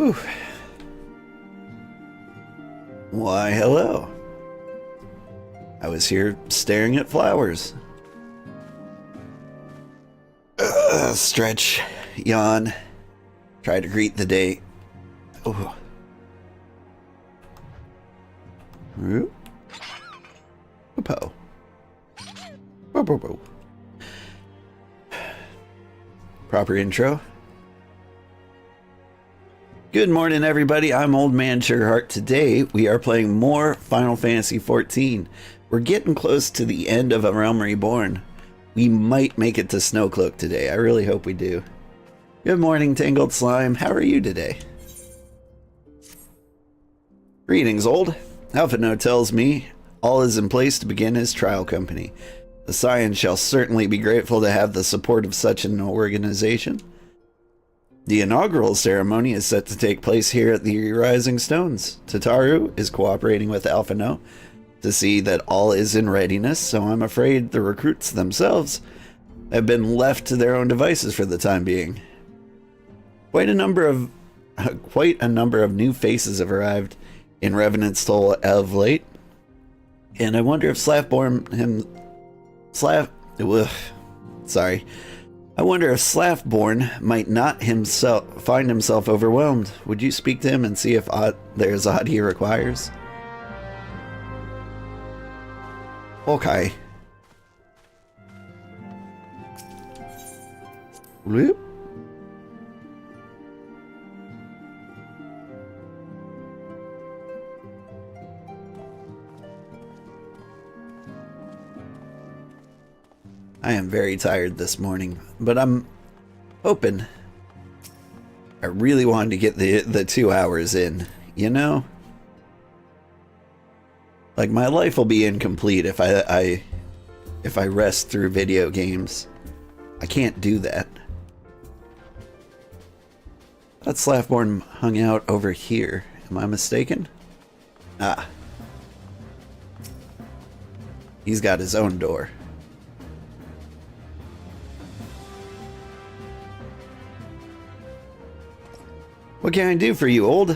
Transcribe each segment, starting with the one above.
Whew. Why, hello. I was here staring at flowers. Stretch, yawn, try to greet the day. Oh. Po. Proper intro. Good morning, everybody. I'm Old Man Sugarheart. Today, we are playing more Final Fantasy XIV. We're getting close to the end of A Realm Reborn. We might make it to Snowcloak today. I really hope we do. Good morning, Tangled Slime. How are you today? Greetings, Old. Alphino tells me all is in place to begin his trial company. The Scion shall certainly be grateful to have the support of such an organization. The inaugural ceremony is set to take place here at the Rising Stones. Tataru is cooperating with Alphino to see that all is in readiness, so I'm afraid the recruits themselves have been left to their own devices for the time being. Quite a number of new faces have arrived in Revenant's Toll of late, and I wonder if I wonder if Slaffborn might not find himself overwhelmed. Would you speak to him and see if there's aught he requires? Okay. Whoop. I am very tired this morning, but I'm hoping. I really wanted to get the 2 hours in, you know? Like, my life will be incomplete if I rest through video games. I can't do that. That Slaffborn hung out over here. Am I mistaken? Ah. He's got his own door. What can I do for you, Old?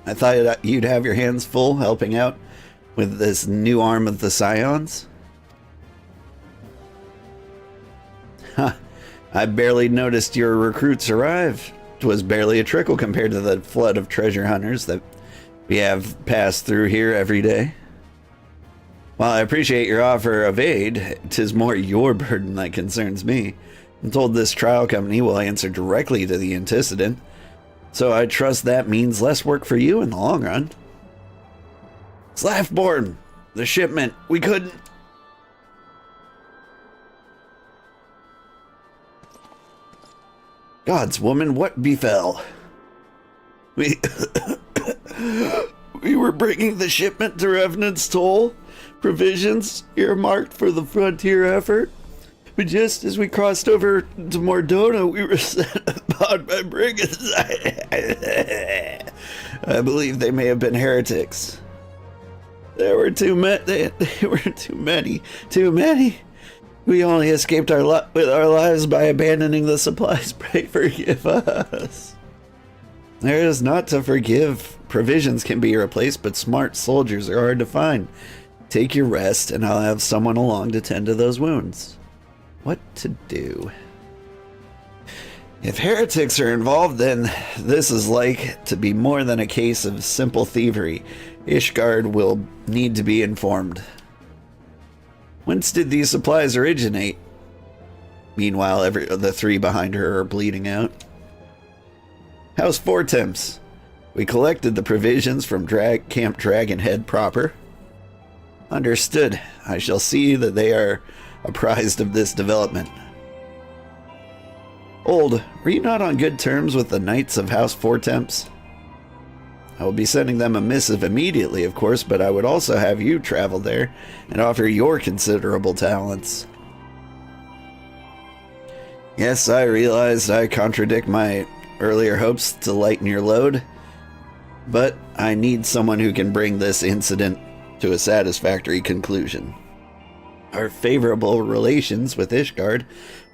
I thought you'd have your hands full helping out with this new arm of the Scions. Huh. I barely noticed your recruits arrive. 'Twas barely a trickle compared to the flood of treasure hunters that we have passed through here every day. While I appreciate your offer of aid, 'tis more your burden that concerns me. I'm told this trial company will answer directly to the antecedent, so I trust that means less work for you in the long run. Slaffborn, the shipment, we couldn't... Gods, woman, what befell? We were bringing the shipment to Revenant's Toll, provisions earmarked for the frontier effort. But just as we crossed over to Mordona, we were set upon by brigands. I believe they may have been heretics. There were too many. They were too many. Too many. We only escaped with our lives by abandoning the supplies. Pray forgive us. There is not to forgive. Provisions can be replaced, but smart soldiers are hard to find. Take your rest, and I'll have someone along to tend to those wounds. What to do? If heretics are involved, then this is like to be more than a case of simple thievery. Ishgard will need to be informed. Whence did these supplies originate? Meanwhile, the three behind her are bleeding out. House Fortemps. We collected the provisions from Camp Dragonhead proper. Understood. I shall see that they are apprised of this development. Old, were you not on good terms with the Knights of House Fortemps? I will be sending them a missive immediately, of course, but I would also have you travel there and offer your considerable talents. Yes, I realized I contradict my earlier hopes to lighten your load, but I need someone who can bring this incident to a satisfactory conclusion. Our favorable relations with Ishgard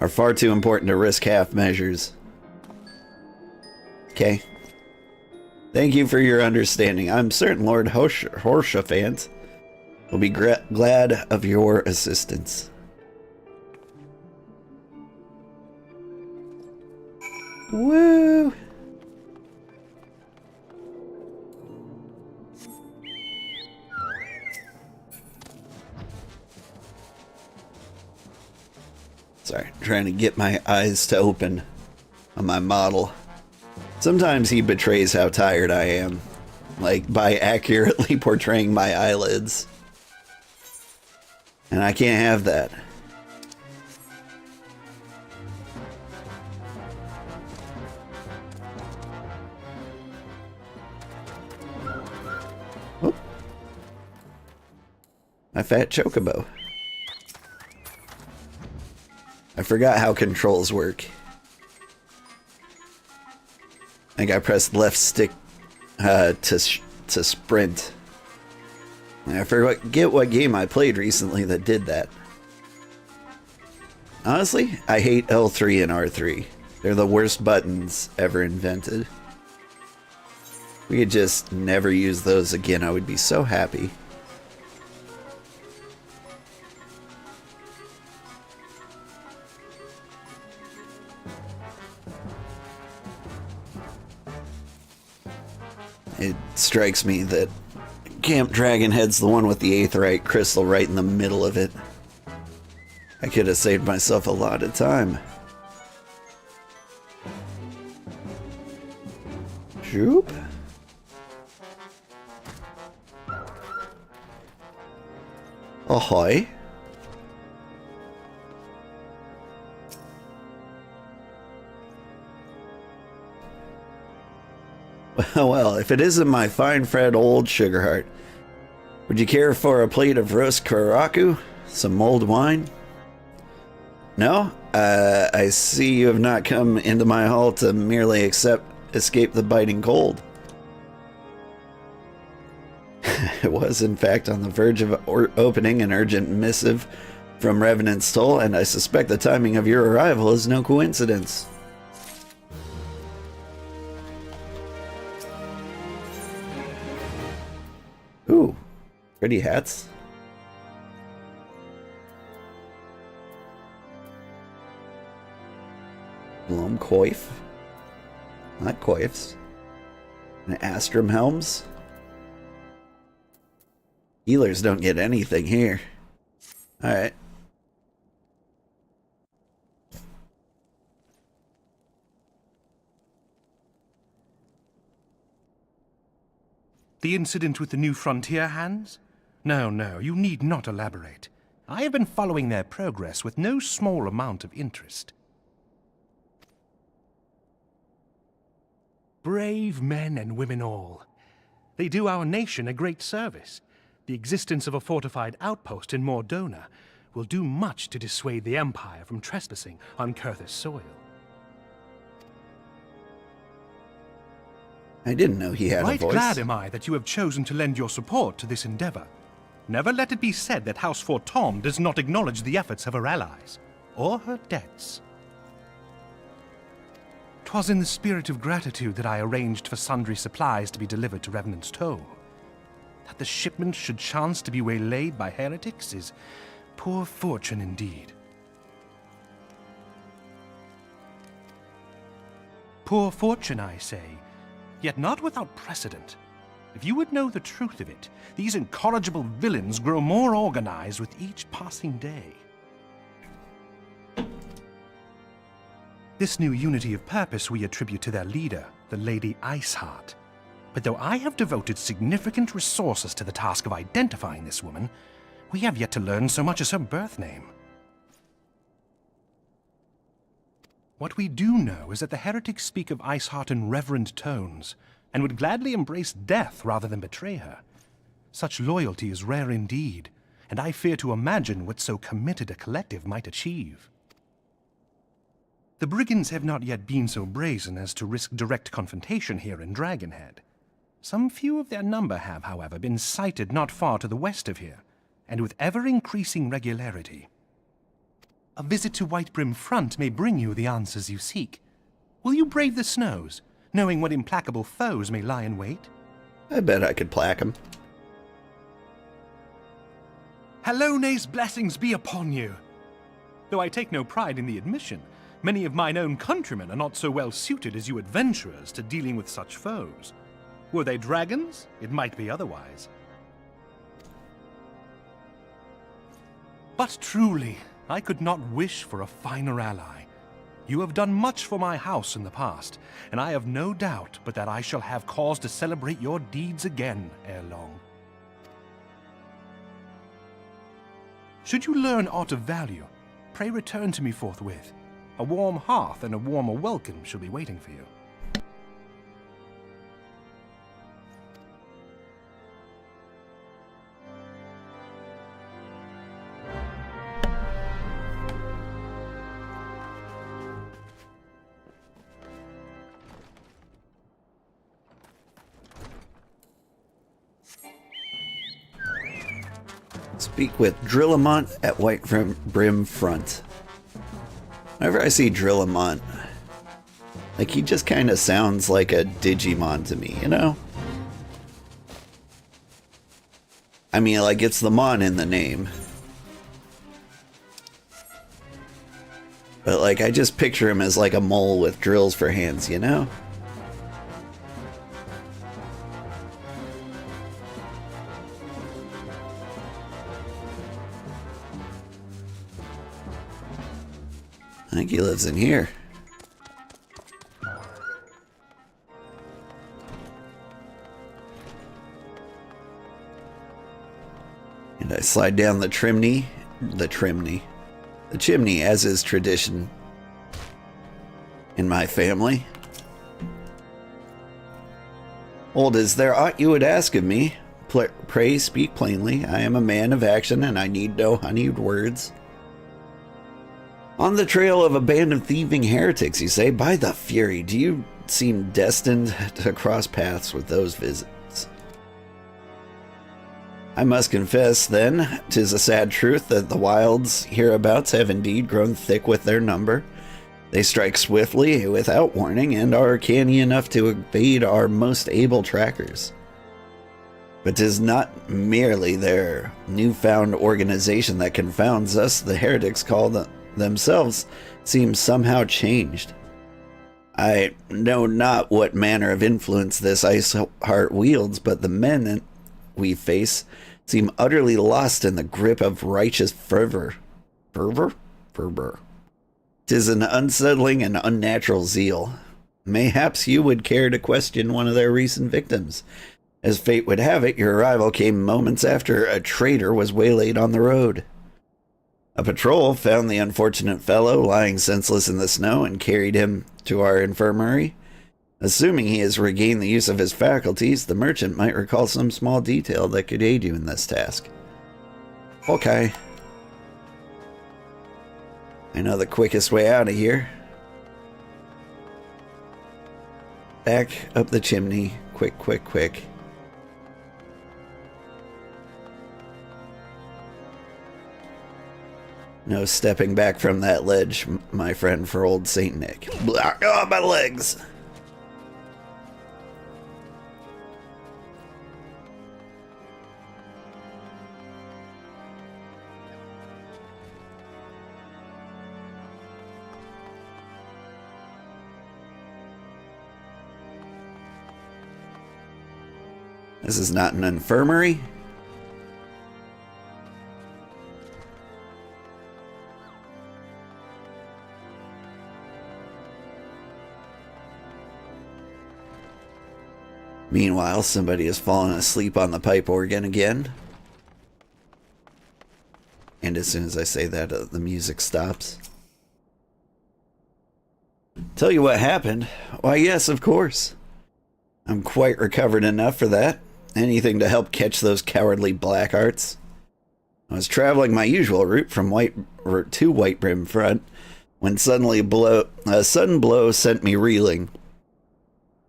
are far too important to risk half measures. Okay. Thank you for your understanding. I'm certain Lord Horshaphant will be glad of your assistance. Woo! Sorry, trying to get my eyes to open on my model. Sometimes he betrays how tired I am, like by accurately portraying my eyelids. And I can't have that. Oh. My fat chocobo. I forgot how controls work. I think I pressed left stick to sprint. I forget what game I played recently that did that. Honestly, I hate L3 and R3. They're the worst buttons ever invented. If we could just never use those again, I would be so happy. It strikes me that Camp Dragonhead's the one with the aetheryte crystal right in the middle of it. I could have saved myself a lot of time. Shoop. Ahoy. Well, if it isn't my fine friend old Sugarheart, would you care for a plate of roast karaku? Some mulled wine? No? I see you have not come into my hall to merely escape the biting cold. It was, in fact, on the verge of opening an urgent missive from Revenant's Toll, and I suspect the timing of your arrival is no coincidence. Ooh, pretty hats. Blom coif. Not coifs. And Astrum helms. Healers don't get anything here. Alright. The incident with the new frontier hands? No, you need not elaborate. I have been following their progress with no small amount of interest. Brave men and women all. They do our nation a great service. The existence of a fortified outpost in Mordona will do much to dissuade the Empire from trespassing on Kurthus soil. I didn't know he had a voice. Right glad am I that you have chosen to lend your support to this endeavor. Never let it be said that House Fortom does not acknowledge the efforts of her allies, or her debts. 'Twas in the spirit of gratitude that I arranged for sundry supplies to be delivered to Revenant's Toll. That the shipment should chance to be waylaid by heretics is poor fortune indeed. Poor fortune, I say, yet not without precedent. If you would know the truth of it, these incorrigible villains grow more organized with each passing day. This new unity of purpose we attribute to their leader, the Lady Iceheart. But though I have devoted significant resources to the task of identifying this woman, we have yet to learn so much as her birth name. What we do know is that the heretics speak of Iceheart in reverent tones, and would gladly embrace death rather than betray her. Such loyalty is rare indeed, and I fear to imagine what so committed a collective might achieve. The brigands have not yet been so brazen as to risk direct confrontation here in Dragonhead. Some few of their number have, however, been sighted not far to the west of here, and with ever-increasing regularity. A visit to Whitebrim Front may bring you the answers you seek. Will you brave the snows? knowing what implacable foes may lie in wait? I bet I could plaque him. Halone's blessings be upon you. Though I take no pride in the admission, many of mine own countrymen are not so well suited as you adventurers to dealing with such foes. Were they dragons, it might be otherwise. But truly, I could not wish for a finer ally. You have done much for my house in the past, and I have no doubt but that I shall have cause to celebrate your deeds again ere long. Should you learn aught of value, pray return to me forthwith. A warm hearth and a warmer welcome shall be waiting for you. Speak with Drillamont at White Brim Front. Whenever I see Drillamont, like, he just kind of sounds like a Digimon to me, you know? I mean, like, it's the Mon in the name. But, like, I just picture him as like a mole with drills for hands, you know? I think he lives in here. And I slide down the chimney, as is tradition in my family. Old, is there aught you would ask of me? Pray speak plainly. I am a man of action, and I need no honeyed words. On the trail of a band of thieving heretics, you say? By the Fury, do you seem destined to cross paths with those visits? I must confess, then, 'tis a sad truth that the wilds hereabouts have indeed grown thick with their number. They strike swiftly, without warning, and are canny enough to evade our most able trackers. But 'tis not merely their newfound organization that confounds us. The heretics call themselves seem somehow changed. I know not what manner of influence this Iceheart wields, but the men we face seem utterly lost in the grip of righteous fervor. Fervor? 'Tis an unsettling and unnatural zeal. Mayhaps you would care to question one of their recent victims. As fate would have it, your arrival came moments after a traitor was waylaid on the road. A patrol found the unfortunate fellow lying senseless in the snow and carried him to our infirmary. Assuming he has regained the use of his faculties, the merchant might recall some small detail that could aid you in this task. Okay. I know the quickest way out of here. Back up the chimney. Quick, quick, quick. No stepping back from that ledge, my friend, for old Saint Nick. Blah, oh, my legs! This is not an infirmary. Meanwhile, somebody has fallen asleep on the pipe organ again. And as soon as I say that, the music stops. Tell you what happened? Why, yes, of course. I'm quite recovered enough for that. Anything to help catch those cowardly black arts. I was traveling my usual route from White Brim Front when suddenly a sudden blow sent me reeling.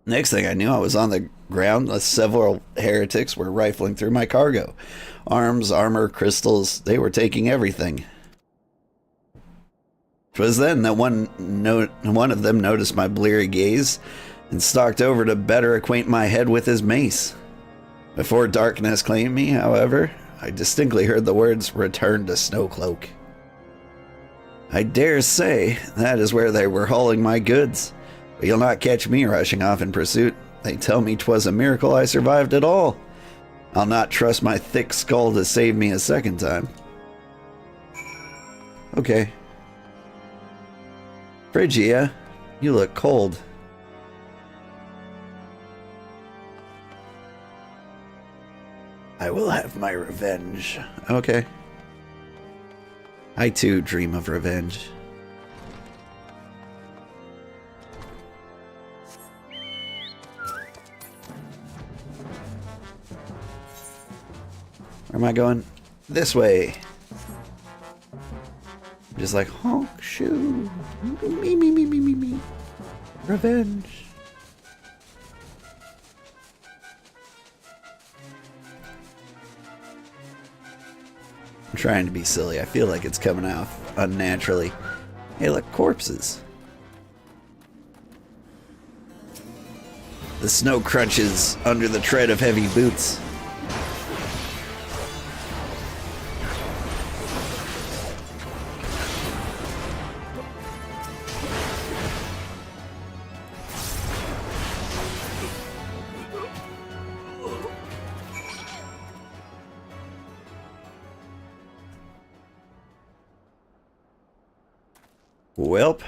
Next thing I knew, I was on the ground. Several heretics were rifling through my cargo. Arms, armor, crystals, they were taking everything. 'Twas then that one of them noticed my bleary gaze and stalked over to better acquaint my head with his mace. Before darkness claimed me, however, I distinctly heard the words, "Return to Snowcloak." I dare say that is where they were hauling my goods, but you'll not catch me rushing off in pursuit. They tell me 'twas a miracle I survived at all. I'll not trust my thick skull to save me a second time. Okay. Phrygia, you look cold. I will have my revenge. Okay. I too dream of revenge. Where am I going? This way. Just like, honk, shoo. Me. Revenge. I'm trying to be silly. I feel like it's coming off unnaturally. Hey, look, corpses. The snow crunches under the tread of heavy boots. Welp.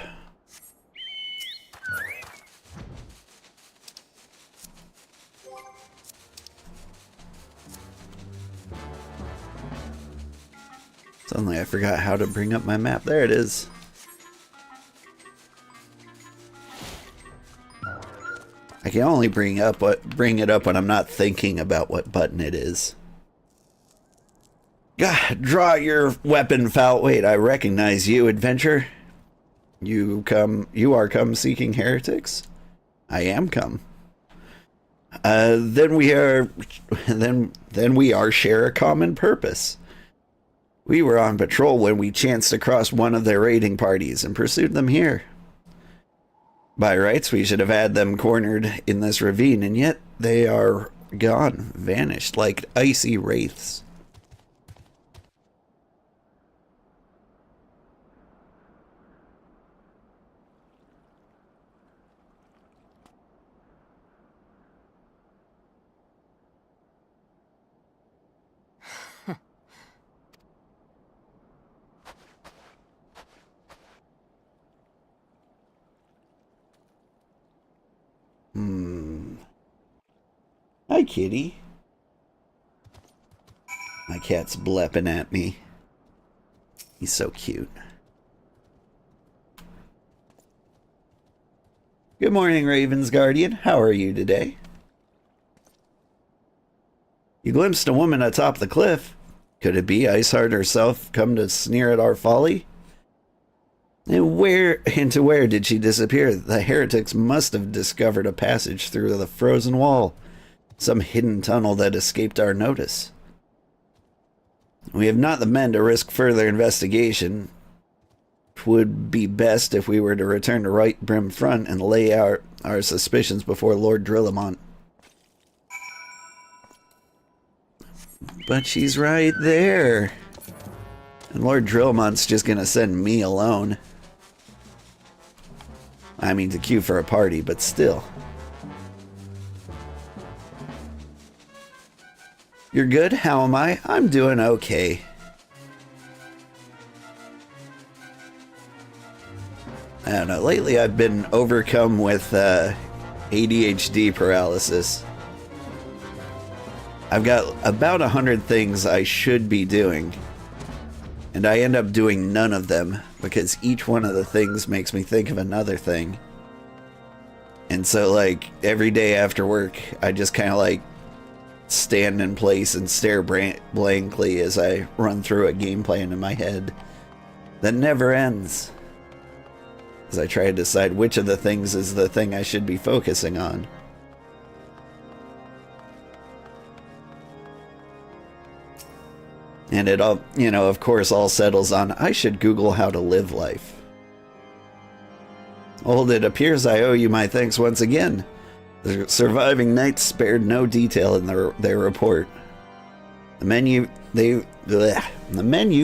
Suddenly I forgot how to bring up my map. There it is. I can only bring it up when I'm not thinking about what button it is. God, draw your weapon, foul. Wait, I recognize you, adventurer. You are come seeking heretics? I am come. Then we are share a common purpose. We were on patrol when we chanced across one of their raiding parties and pursued them here. By rights, we should have had them cornered in this ravine, and yet they are gone, vanished like icy wraiths. Hi, kitty. My cat's blepping at me. He's so cute. Good morning, Raven's Guardian. How are you today? You glimpsed a woman atop the cliff. Could it be Iceheart herself come to sneer at our folly? And where did she disappear? The heretics must have discovered a passage through the frozen wall. Some hidden tunnel that escaped our notice. We have not the men to risk further investigation. It would be best if we were to return to Right Brim Front and lay out our suspicions before Lord Drillamont. But she's right there. And Lord Drillamont's just gonna send me alone. I mean, to queue for a party, but still. You're good? How am I? I'm doing okay. I don't know. Lately I've been overcome with ADHD paralysis. I've got about 100 things I should be doing. And I end up doing none of them because each one of the things makes me think of another thing. And so, like, every day after work, I just kind of, like, stand in place and stare blankly as I run through a game plan in my head that never ends. As I try to decide which of the things is the thing I should be focusing on. And it all, you know, of course, all settles on, I should Google how to live life. Old, it appears I owe you my thanks once again. The surviving knights spared no detail in their report. The men you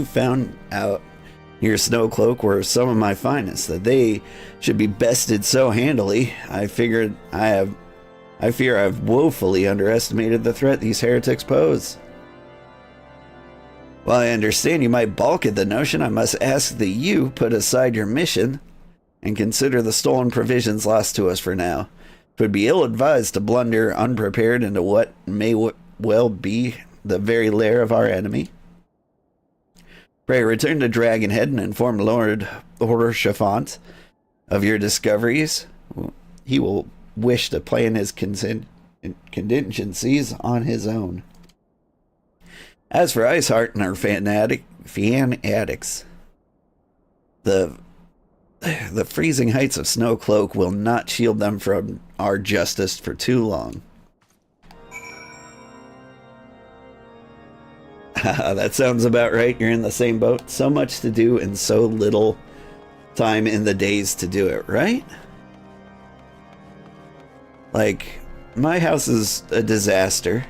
found out near Snowcloak were some of my finest. That they should be bested so handily, I fear I've woefully underestimated the threat these heretics pose. While I understand you might balk at the notion, I must ask that you put aside your mission and consider the stolen provisions lost to us for now. It would be ill-advised to blunder unprepared into what may well be the very lair of our enemy. Pray return to Dragonhead and inform Lord Horshafont of your discoveries. He will wish to plan his contingencies on his own. As for Iceheart and her fanatics, the freezing heights of Snowcloak will not shield them from our justice for too long. That sounds about right. You're in the same boat. So much to do and so little time in the days to do it, right? Like, my house is a disaster.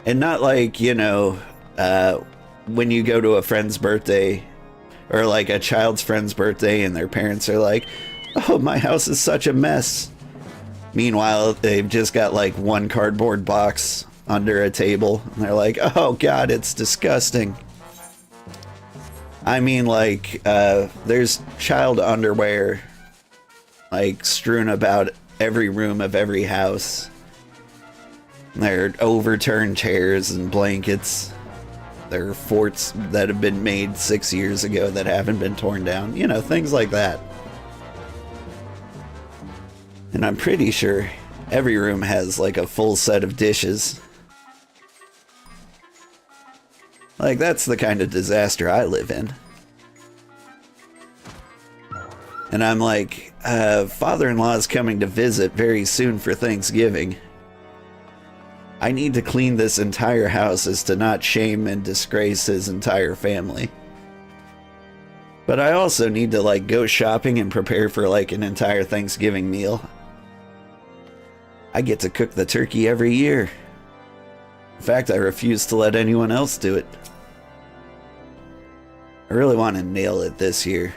And not like, you know, when you go to a friend's birthday or like a child's friend's birthday and their parents are like, oh, my house is such a mess. Meanwhile, they've just got like one cardboard box under a table and they're like, oh God, it's disgusting. I mean, like, there's child underwear like strewn about every room of every house. There are overturned chairs and blankets. There are forts that have been made 6 years ago that haven't been torn down. You know, things like that. And I'm pretty sure every room has like a full set of dishes. Like, that's the kind of disaster I live in. And I'm like, father-in-law is coming to visit very soon for Thanksgiving. I need to clean this entire house as to not shame and disgrace his entire family. But I also need to like go shopping and prepare for like an entire Thanksgiving meal. I get to cook the turkey every year. In fact, I refuse to let anyone else do it. I really want to nail it this year.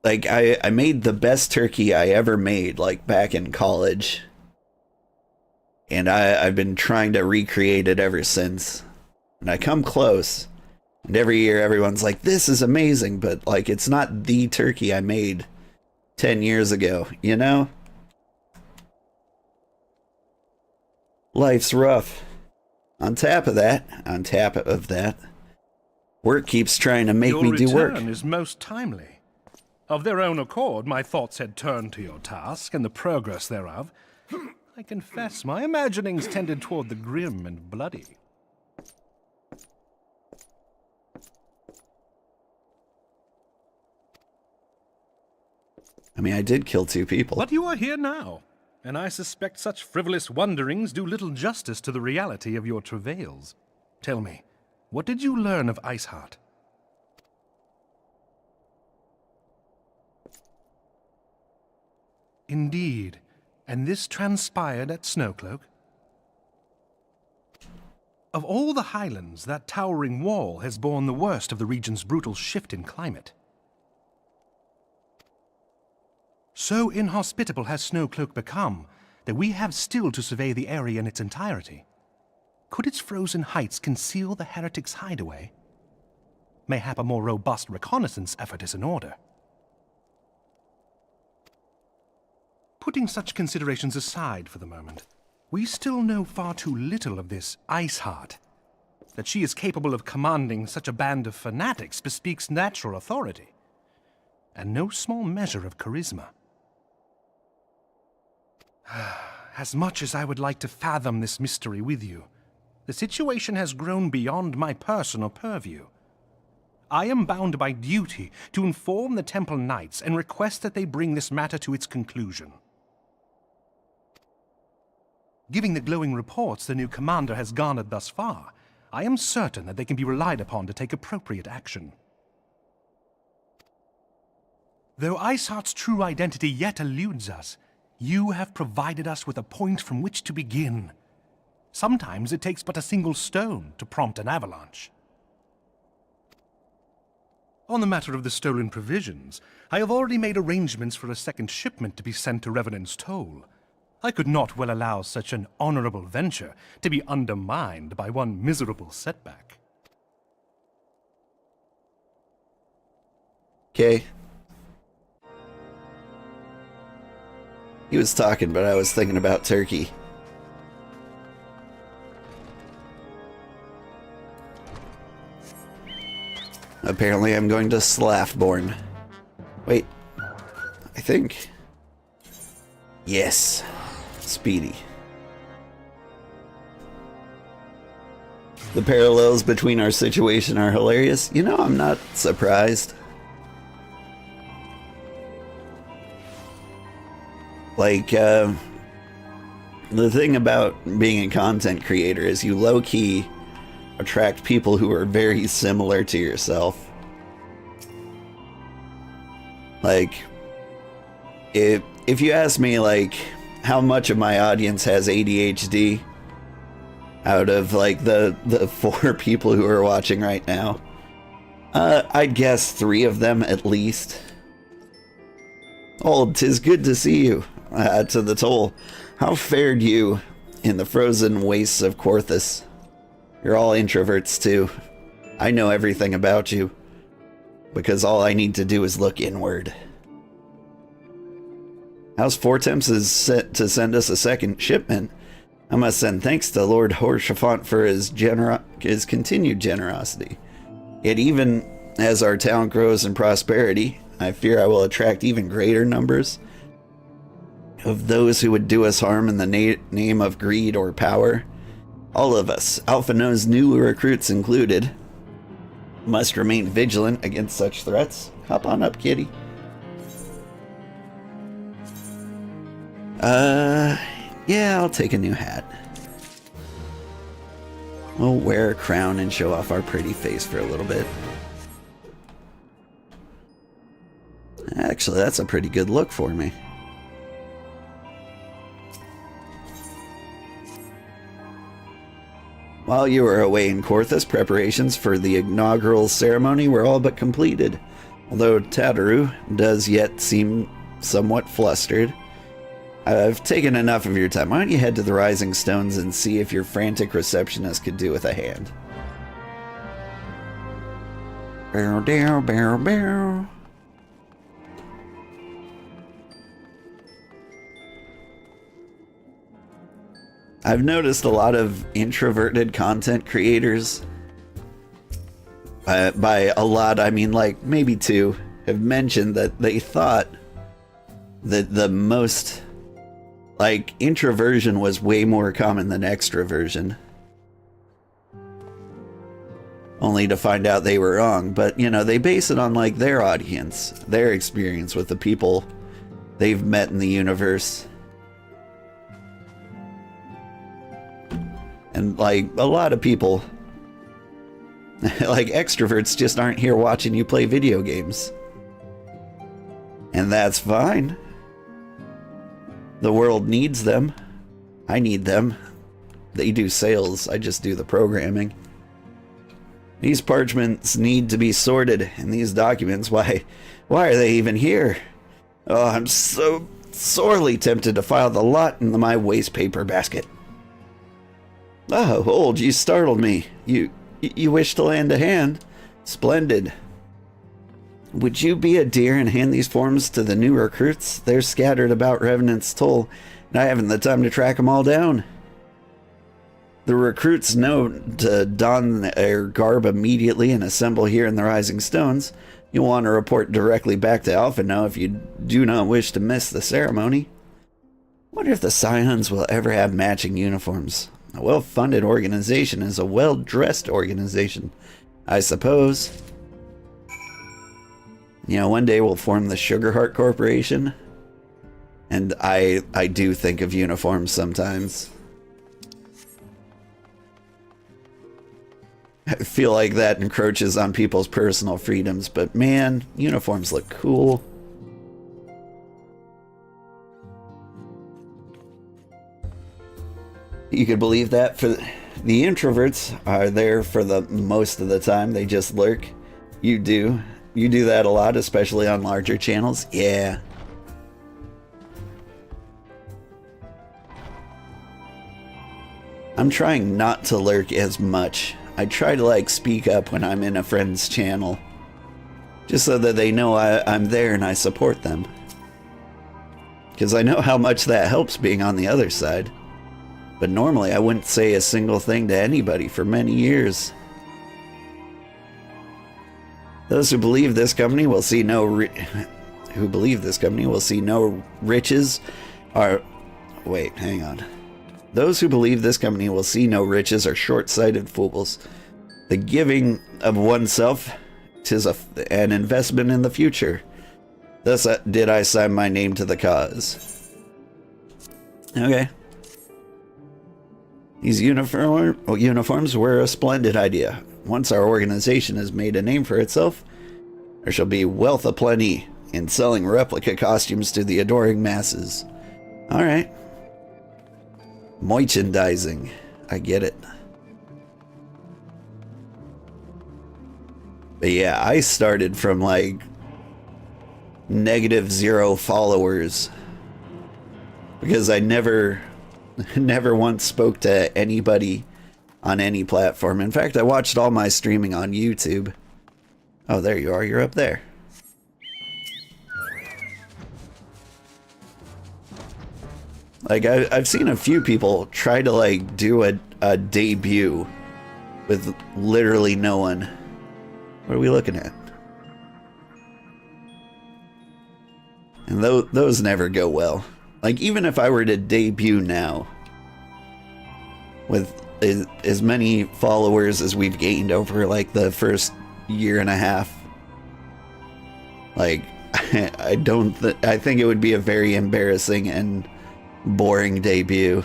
Like, I made the best turkey I ever made, like, back in college. And I've been trying to recreate it ever since. And I come close. And every year everyone's like, this is amazing. But, like, it's not the turkey I made 10 years ago, you know? Life's rough. On top of that, work keeps trying to make me do work. Your return is most timely. Of their own accord, my thoughts had turned to your task and the progress thereof. I confess, my imaginings tended toward the grim and bloody. I mean, I did kill 2 people. But you are here now, and I suspect such frivolous wonderings do little justice to the reality of your travails. Tell me, what did you learn of Iceheart? Indeed, and this transpired at Snowcloak? Of all the highlands, that towering wall has borne the worst of the region's brutal shift in climate. So inhospitable has Snowcloak become that we have still to survey the area in its entirety. Could its frozen heights conceal the heretics' hideaway? Mayhap a more robust reconnaissance effort is in order. Putting such considerations aside for the moment, we still know far too little of this Iceheart. That she is capable of commanding such a band of fanatics bespeaks natural authority, and no small measure of charisma. As much as I would like to fathom this mystery with you, the situation has grown beyond my personal purview. I am bound by duty to inform the Temple Knights and request that they bring this matter to its conclusion. Given the glowing reports the new commander has garnered thus far, I am certain that they can be relied upon to take appropriate action. Though Iceheart's true identity yet eludes us, you have provided us with a point from which to begin. Sometimes it takes but a single stone to prompt an avalanche. On the matter of the stolen provisions, I have already made arrangements for a second shipment to be sent to Revenant's Toll. I could not well allow such an honorable venture to be undermined by one miserable setback. Okay. He was talking, but I was thinking about turkey. Apparently I'm going to Slaffborn. Wait. I think. Yes. Speedy. The parallels between our situation are hilarious. You know, I'm not surprised. Like, the thing about being a content creator is you low-key attract people who are very similar to yourself. Like, if you ask me, like, how much of my audience has ADHD out of, like, the 4 people who are watching right now, I'd guess 3 of them at least. Old, 'tis good to see you. To the toll. How fared you in the frozen wastes of Korthus? You're all introverts too. I know everything about you, because all I need to do is look inward. House Fortemps is set to send us a second shipment. I must send thanks to Lord Horshafont for his continued generosity. Yet even as our town grows in prosperity, I fear I will attract even greater numbers of those who would do us harm in the name of greed or power. All of us, Alphino's new recruits included, must remain vigilant against such threats. Hop on up, kitty. Yeah, I'll take a new hat. We'll wear a crown and show off our pretty face for a little bit. Actually, that's a pretty good look for me. While you were away in Korthus, preparations for the inaugural ceremony were all but completed. Although Tataru does yet seem somewhat flustered. I've taken enough of your time. Why don't you head to the Rising Stones and see if your frantic receptionist could do with a hand? Bow, dow, bow, bow. I've noticed a lot of introverted content creators. By a lot, I mean like maybe 2, have mentioned that they thought that the most, like, introversion was way more common than extroversion. Only to find out they were wrong. But, you know, they base it on, like, their audience, their experience with the people they've met in the universe. And, like, a lot of people, like, extroverts just aren't here watching you play video games. And that's fine. The world needs them. I need them. They do sales, I just do the programming. These parchments need to be sorted, and these documents, why are they even here? Oh, I'm so sorely tempted to file the lot in my waste paper basket. Oh, old, you startled me. You wish to lend a hand? Splendid. Would you be a dear and hand these forms to the new recruits? They're scattered about Revenant's Toll, and I haven't the time to track them all down. The recruits know to don their garb immediately and assemble here in the Rising Stones. You'll want to report directly back to Alphino if you do not wish to miss the ceremony. Wonder if the Scions will ever have matching uniforms. A well-funded organization is a well-dressed organization, I suppose. You know, one day we'll form the Sugarheart Corporation. And I do think of uniforms sometimes. I feel like that encroaches on people's personal freedoms, but man, uniforms look cool. You could believe that. For the introverts are there for the most of the time. They just lurk. You do that a lot, especially on larger channels. Yeah. I'm trying not to lurk as much. I try to like speak up when I'm in a friend's channel, just so that they know I'm there and I support them. Because I know how much that helps being on the other side. But normally I wouldn't say a single thing to anybody for many years. Those who believe this company will see no riches are... Wait, hang on. Those who believe this company will see no riches are short-sighted fools. The giving of oneself is an investment in the future. Thus did I sign my name to the cause. Okay. These uniforms were a splendid idea. Once our organization has made a name for itself, there shall be wealth aplenty in selling replica costumes to the adoring masses. Alright. Merchandising. I get it. But yeah, I started from like -0 followers because I never once spoke to anybody on any platform. In fact, I watched all my streaming on YouTube. Oh, there you are. You're up there. Like, I've seen a few people try to, like, do a debut with literally no one. What are we looking at? And those never go well. Like, even if I were to debut now, with as many followers as we've gained over, like, the first year and a half, like, I think it would be a very embarrassing and boring debut.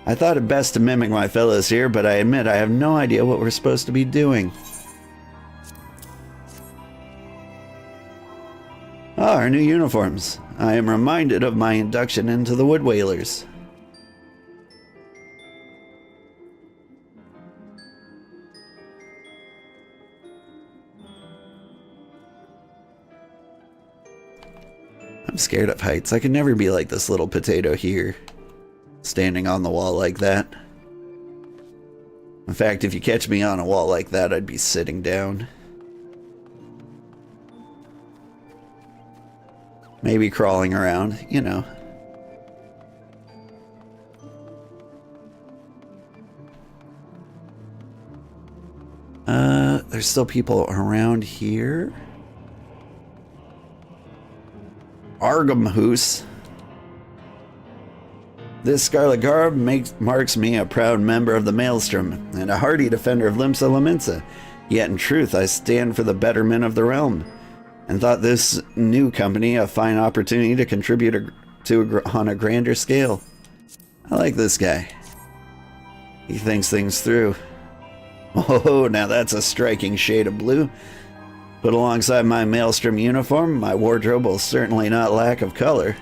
I thought it best to mimic my fellows here, but I admit I have no idea what we're supposed to be doing. Ah, our new uniforms. I am reminded of my induction into the Wood Whalers. I'm scared of heights. I could never be like this little potato here, standing on the wall like that. In fact, if you catch me on a wall like that, I'd be sitting down. Maybe crawling around, you know. There's still people around here. Argamhoose. This scarlet garb marks me a proud member of the Maelstrom and a hardy defender of Limsa Lominsa. Yet in truth, I stand for the betterment of the realm, and thought this new company a fine opportunity to contribute on a grander scale. I like this guy. He thinks things through. Oh, now that's a striking shade of blue. Put alongside my Maelstrom uniform, my wardrobe will certainly not lack of color.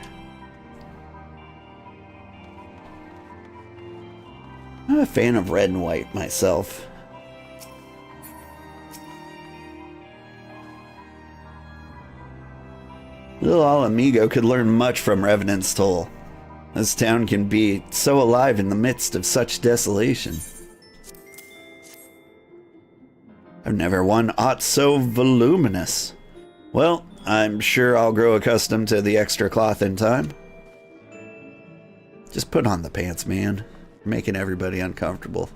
I'm a fan of red and white myself. Little Alamigo could learn much from Revenant's Toll. This town can be so alive in the midst of such desolation. I've never won aught so voluminous. Well, I'm sure I'll grow accustomed to the extra cloth in time. Just put on the pants, man. You're making everybody uncomfortable.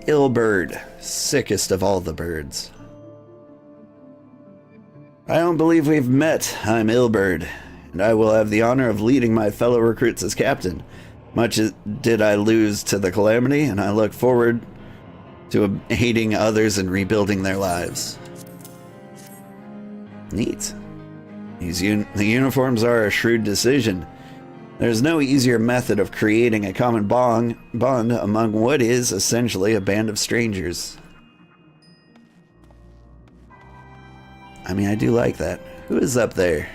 Ill bird, sickest of all the birds. I don't believe we've met. I'm Illbird, and I will have the honor of leading my fellow recruits as captain. Much did I lose to the calamity, and I look forward to aiding others in rebuilding their lives. Neat. The uniforms are a shrewd decision. There's no easier method of creating a common bond among what is essentially a band of strangers. I mean, I do like that. Who is up there?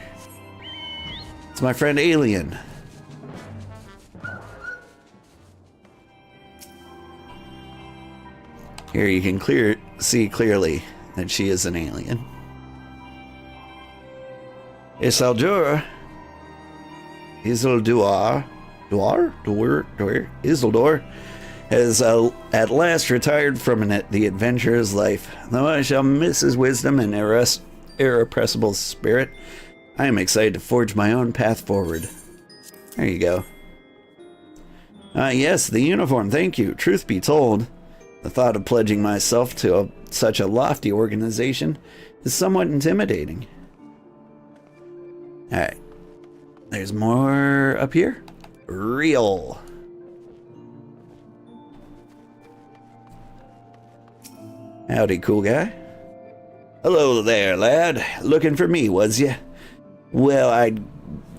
It's my friend Alien. Here you can see clearly that she is an alien. Isildur has at last retired from the adventurer's life. Though I shall miss his wisdom and irrepressible spirit, I am excited to forge my own path forward. There you go. Yes, the uniform, thank you. Truth be told, the thought of pledging myself to such a lofty organization is somewhat intimidating. Alright. There's more up here. Real. Howdy, cool guy. Hello there, lad. Looking for me, was ya? Well, I'd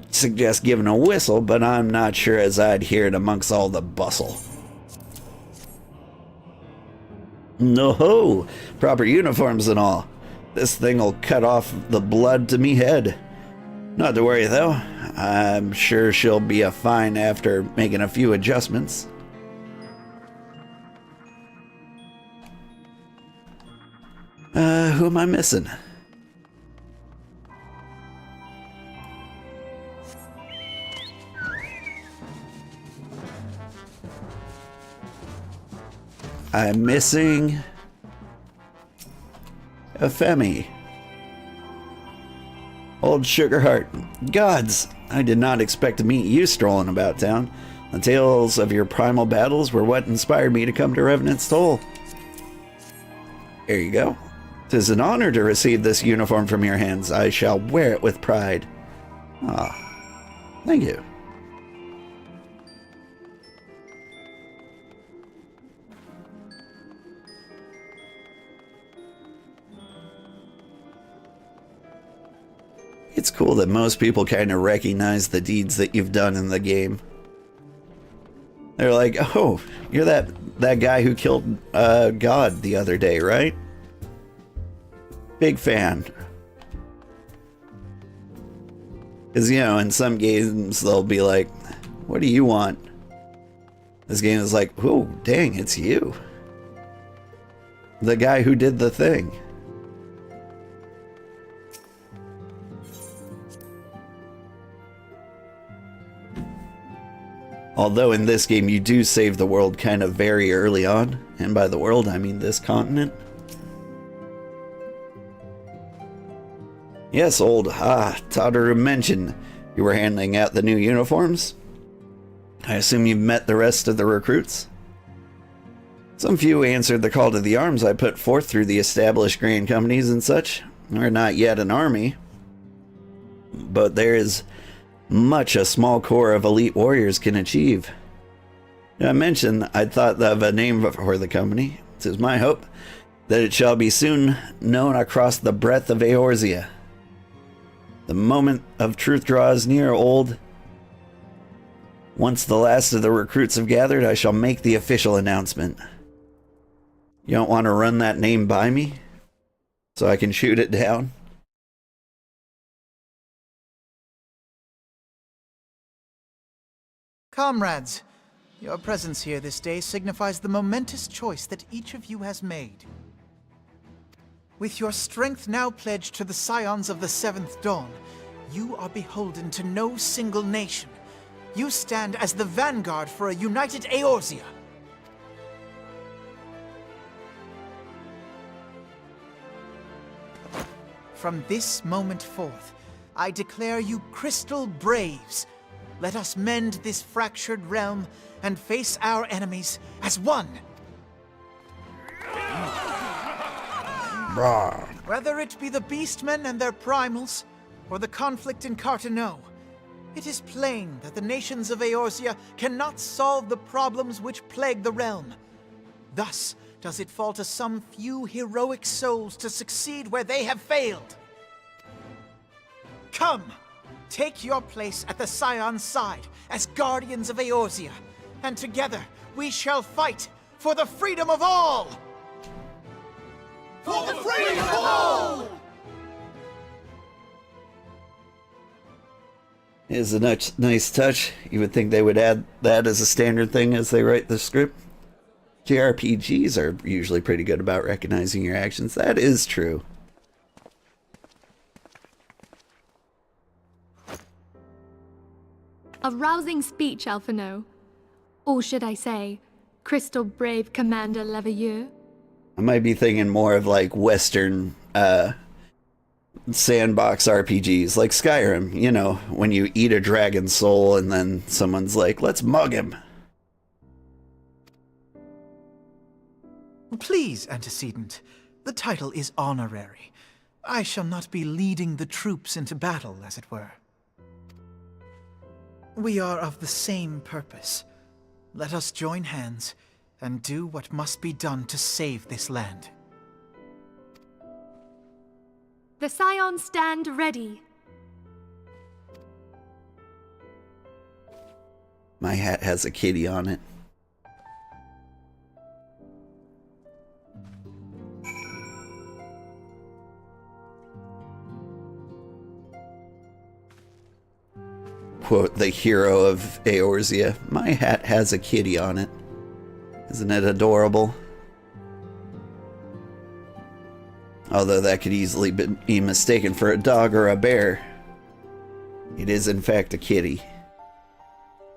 suggest giving a whistle, but I'm not sure as I'd hear it amongst all the bustle. No-ho! Proper uniforms and all. This thing'll cut off the blood to me head. Not to worry, though. I'm sure she'll be a fine after making a few adjustments. Who am I missing? I'm missing a Femi. Old Sugarheart. Gods, I did not expect to meet you strolling about town. The tales of your primal battles were what inspired me to come to Revenant's Toll. Here you go. 'Tis an honor to receive this uniform from your hands. I shall wear it with pride. Ah, thank you. It's cool that most people kind of recognize the deeds that you've done in the game. They're like, oh, you're that guy who killed God the other day, right? Big fan. Because, you know, in some games they'll be like, what do you want? This game is like, oh, dang, it's you. The guy who did the thing. Although in this game you do save the world kind of very early on. And by the world, I mean this continent. Yes, old Tadaru mentioned you were handing out the new uniforms. I assume you've met the rest of the recruits? Some few answered the call to the arms I put forth through the established grand companies and such. We're not yet an army, but there is much a small core of elite warriors can achieve. I mentioned I'd thought of a name for the company. It is my hope that it shall be soon known across the breadth of Eorzea. The moment of truth draws near, old. Once the last of the recruits have gathered, I shall make the official announcement. You don't want to run that name by me so I can shoot it down? Comrades, your presence here this day signifies the momentous choice that each of you has made. With your strength now pledged to the scions of the Seventh Dawn, you are beholden to no single nation. You stand as the vanguard for a united Eorzea. From this moment forth, I declare you Crystal Braves. Let us mend this fractured realm and face our enemies as one. Rawr. Whether it be the Beastmen and their primals, or the conflict in Carteneau, it is plain that the nations of Eorzea cannot solve the problems which plague the realm. Thus does it fall to some few heroic souls to succeed where they have failed. Come, take your place at the Scion's side as guardians of Eorzea, and together we shall fight for the freedom of all! For the freedom of all! Is a nice touch. You would think they would add that as a standard thing as they write the script. JRPGs are usually pretty good about recognizing your actions. That is true. A rousing speech, Alphino. Or should I say, Crystal Brave Commander Leveilleur? I might be thinking more of like Western sandbox RPGs, like Skyrim, you know, when you eat a dragon soul and then someone's like, let's mug him. Please, Antecedent. The title is honorary. I shall not be leading the troops into battle, as it were. We are of the same purpose. Let us join hands and do what must be done to save this land. The Scions stand ready. My hat has a kitty on it. Quote, the hero of Eorzea. My hat has a kitty on it. Isn't it adorable? Although that could easily be mistaken for a dog or a bear. It is in fact a kitty.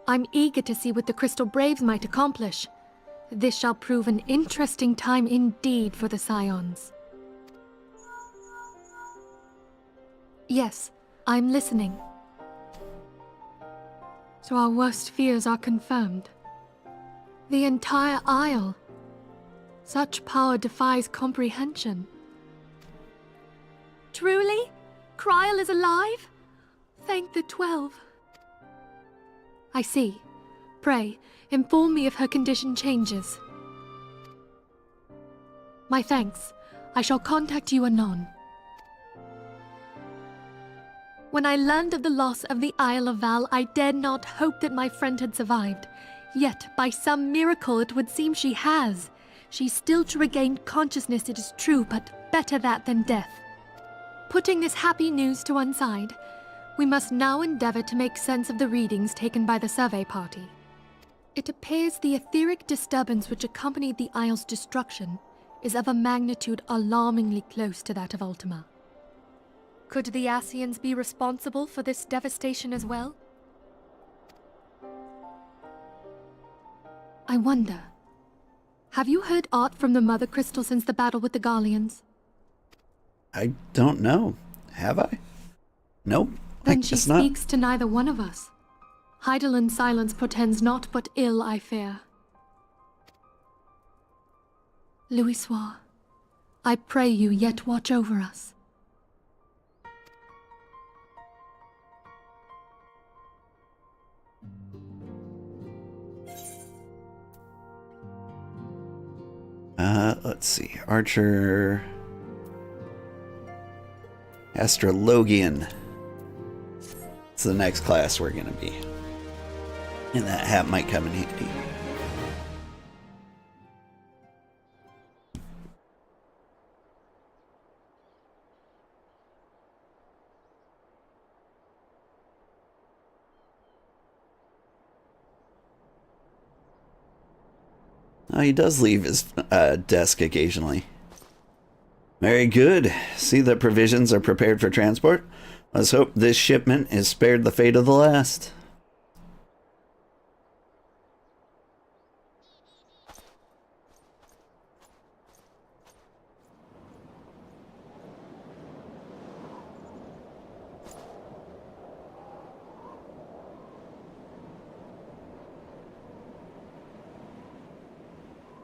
I'm eager to see what the Crystal Braves might accomplish. This shall prove an interesting time indeed for the Scions. Yes, I'm listening. So our worst fears are confirmed. The entire Isle. Such power defies comprehension. Truly? Kryl is alive? Thank the 12. I see. Pray, inform me if her condition changes. My thanks. I shall contact you anon. When I learned of the loss of the Isle of Val, I dared not hope that my friend had survived. Yet, by some miracle, it would seem she has. She's still to regain consciousness, it is true, but better that than death. Putting this happy news to one side, we must now endeavor to make sense of the readings taken by the survey party. It appears the etheric disturbance which accompanied the Isle's destruction is of a magnitude alarmingly close to that of Ultima. Could the Ascians be responsible for this devastation as well? I wonder, have you heard aught from the Mother Crystal since the battle with the Garleans? I don't know. Have I? Nope. Then she speaks to neither one of us. Heidelind's silence portends naught but ill, I fear. Louisoix, I pray you yet watch over us. Let's see. Archer... Astrologian. It's the next class we're gonna be. And that hat might come in handy. Oh, he does leave his desk occasionally. Very good. See that provisions are prepared for transport? Let's hope this shipment is spared the fate of the last.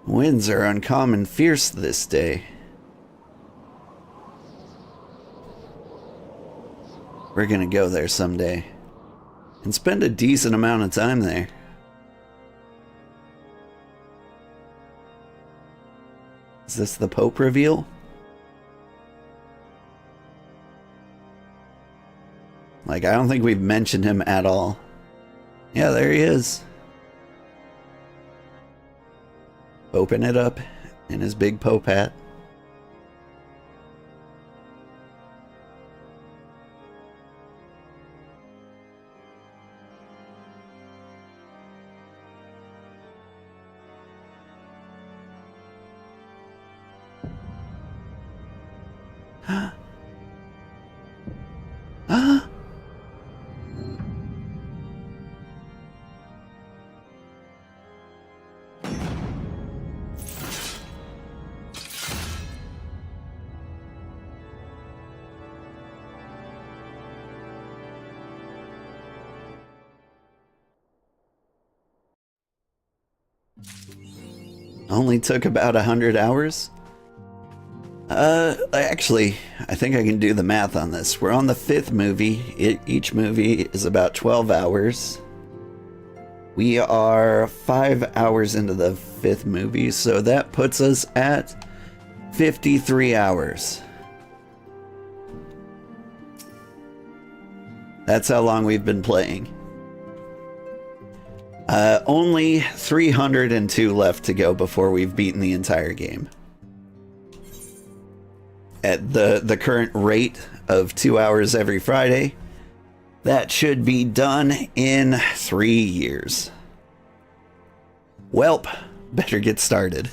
Winds are uncommon fierce this day. We're gonna go there someday and spend a decent amount of time there. Is this the Pope reveal? Like, I don't think we've mentioned him at all. Yeah, there he is. Open it up in his big Pope hat. Only took about 100 hours. Actually, I think I can do the math on this. We're on the 5th movie. Each movie is about 12 hours. We are 5 hours into the 5th movie, so that puts us at 53 hours. That's how long we've been playing. Only 302 left to go before we've beaten the entire game. At the current rate of 2 hours every Friday, that should be done in 3 years. Welp, better get started.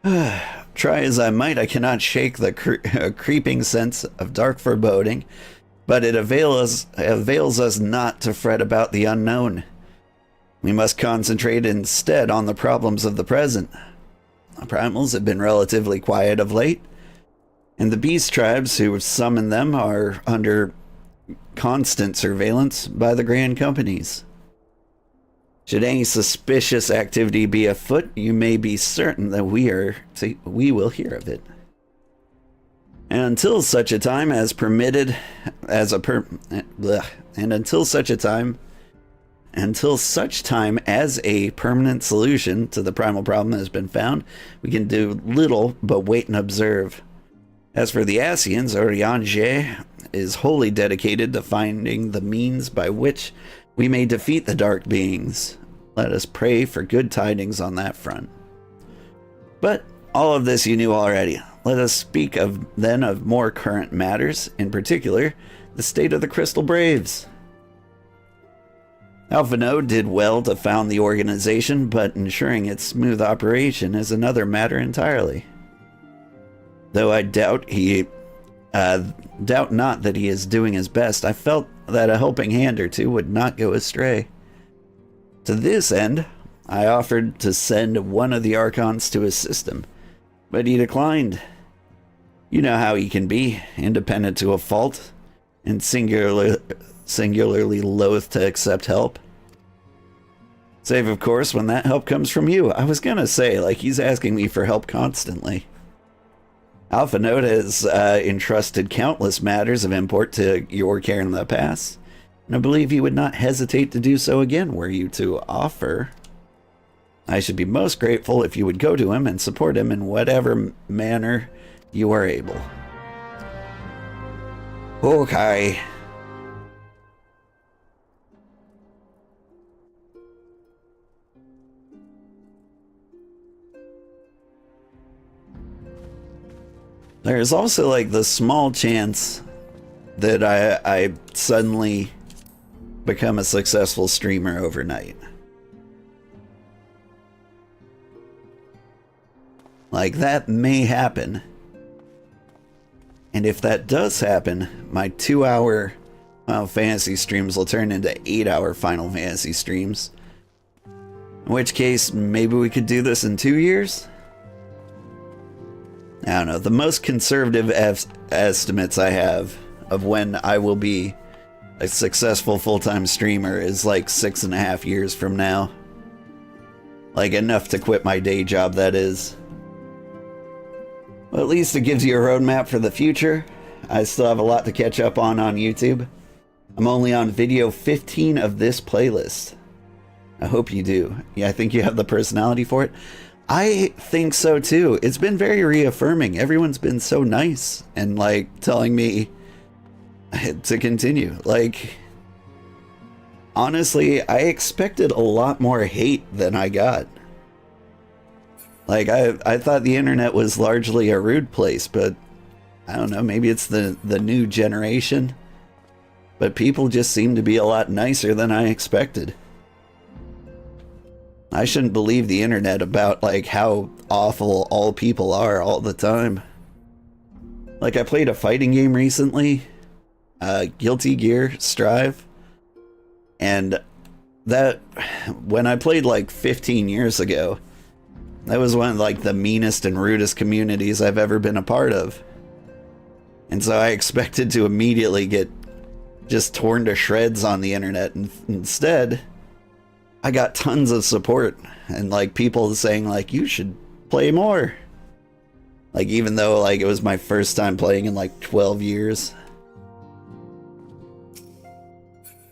Try as I might, I cannot shake the creeping sense of dark foreboding, but it avails us not to fret about the unknown. We must concentrate instead on the problems of the present. The primals have been relatively quiet of late, and the beast tribes who summon them are under constant surveillance by the grand companies. Should any suspicious activity be afoot, you may be certain that we will hear of it. And until such a time as permitted as a until such time as a permanent solution to the primal problem has been found, we can do little but wait and observe. As for the Asians, Oriange is wholly dedicated to finding the means by which we may defeat the dark beings. Let us pray for good tidings on that front. But all of this you knew already. Let us speak then of more current matters, in particular, the state of the Crystal Braves. Alphino did well to found the organization, but ensuring its smooth operation is another matter entirely. Though I doubt not that he is doing his best, I felt that a helping hand or two would not go astray. To this end, I offered to send one of the Archons to assist him, but he declined. You know how he can be, independent to a fault, and singularly loath to accept help. Save, of course, when that help comes from you. I was gonna say, like, he's asking me for help constantly. Alpha Note has entrusted countless matters of import to your care in the past, and I believe he would not hesitate to do so again were you to offer. I should be most grateful if you would go to him and support him in whatever manner you are able. Okay. There's also like the small chance that I suddenly become a successful streamer overnight. Like, that may happen. And if that does happen, my 2-hour Final Fantasy streams will turn into 8-hour Final Fantasy streams. In which case, maybe we could do this in 2 years? I don't know. The most conservative estimates I have of when I will be a successful full-time streamer is like 6.5 years from now. Like, enough to quit my day job, that is. Well, at least it gives you a roadmap for the future. I still have a lot to catch up on YouTube. I'm only on video 15 of this playlist. I hope you do. Yeah, I think you have the personality for it. I think so too. It's been very reaffirming. Everyone's been so nice and like telling me to continue. Like, honestly, I expected a lot more hate than I got. Like, I thought the internet was largely a rude place, but I don't know, maybe it's the new generation. But people just seem to be a lot nicer than I expected. I shouldn't believe the internet about like how awful all people are all the time. Like, I played a fighting game recently, Guilty Gear Strive, and that, when I played like 15 years ago, that was one of like the meanest and rudest communities I've ever been a part of. And so I expected to immediately get just torn to shreds on the internet, and instead I got tons of support and like people saying like, you should play more. Like, even though like it was my first time playing in like 12 years.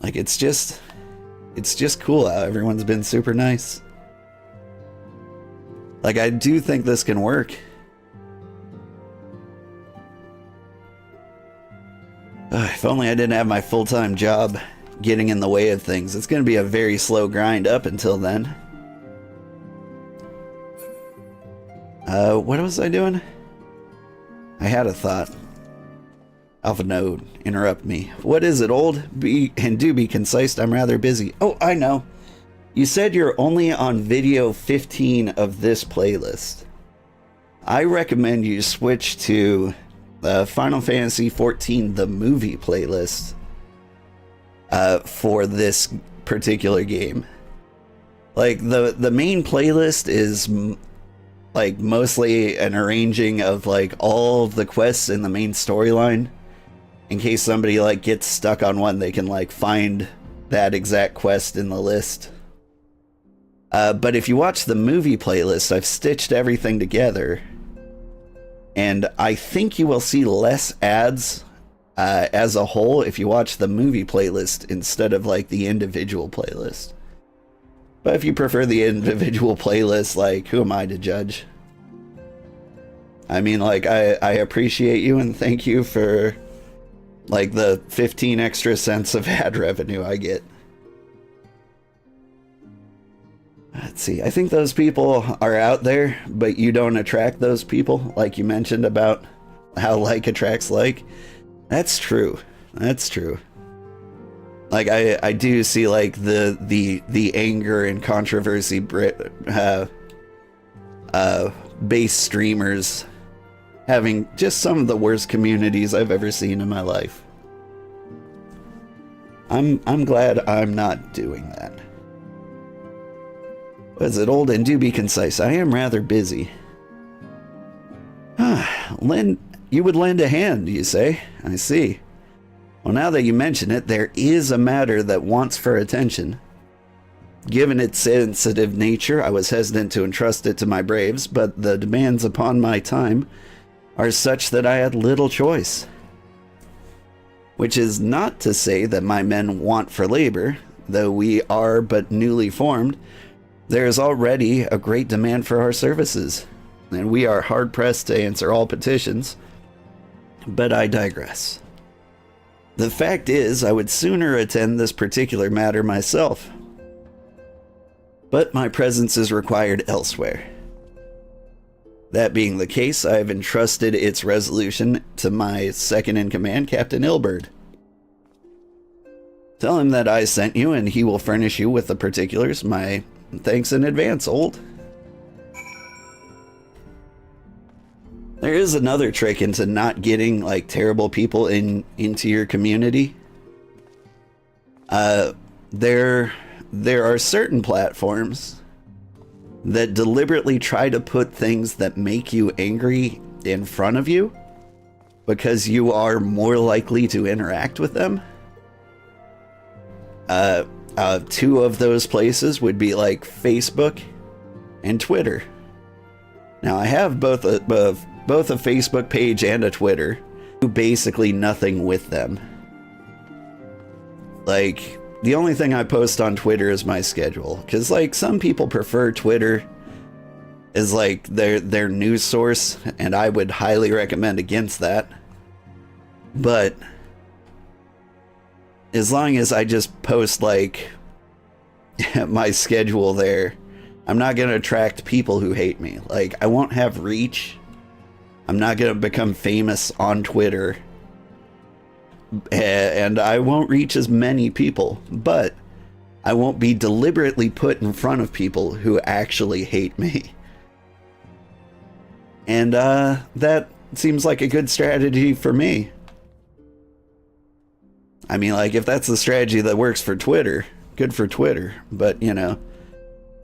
Like, it's just cool how everyone's been super nice. Like, I do think this can work. If only I didn't have my full-time job getting in the way of things. It's going to be a very slow grind up until then. What was I doing? I had a thought. Alpha Node, interrupt me. What is it, old? Do be concise, I'm rather busy. Oh, I know. You said you're only on video 15 of this playlist. I recommend you switch to Final Fantasy XIV, the movie playlist, for this particular game. Like, the main playlist is like mostly an arranging of like all of the quests in the main storyline. In case somebody like gets stuck on one, they can like find that exact quest in the list. But if you watch the movie playlist, I've stitched everything together, and I think you will see less ads as a whole if you watch the movie playlist instead of like the individual playlist. But if you prefer the individual playlist, like, who am I to judge? I mean, like, I appreciate you and thank you for like the 15 extra cents of ad revenue I get. Let's see, I think those people are out there, but you don't attract those people, like you mentioned about how like attracts like. That's true. That's true. Like, I do see like the anger and controversy based streamers having just some of the worst communities I've ever seen in my life. I'm glad I'm not doing that. Was it, old? And do be concise. I am rather busy. You would lend a hand, you say? I see. Well, now that you mention it, there is a matter that wants for attention. Given its sensitive nature, I was hesitant to entrust it to my braves, but the demands upon my time are such that I had little choice. Which is not to say that my men want for labor, though we are but newly formed. There is already a great demand for our services, and we are hard-pressed to answer all petitions. But I digress. The fact is, I would sooner attend this particular matter myself. But my presence is required elsewhere. That being the case, I have entrusted its resolution to my second-in-command, Captain Ilberd. Tell him that I sent you, and he will furnish you with the particulars. My thanks in advance, old. There is another trick into not getting like terrible people into your community. There are certain platforms that deliberately try to put things that make you angry in front of you because you are more likely to interact with them. Two of those places would be like Facebook and Twitter. Now, I have both a Facebook page and a Twitter. Do basically nothing with them. Like, the only thing I post on Twitter is my schedule. Because, like, some people prefer Twitter. is like their news source, and I would highly recommend against that. But as long as I just post like my schedule there, I'm not going to attract people who hate me. Like, I won't have reach. I'm not going to become famous on Twitter. And I won't reach as many people, but I won't be deliberately put in front of people who actually hate me. And that seems like a good strategy for me. I mean, like, if that's the strategy that works for Twitter, good for Twitter. But, you know,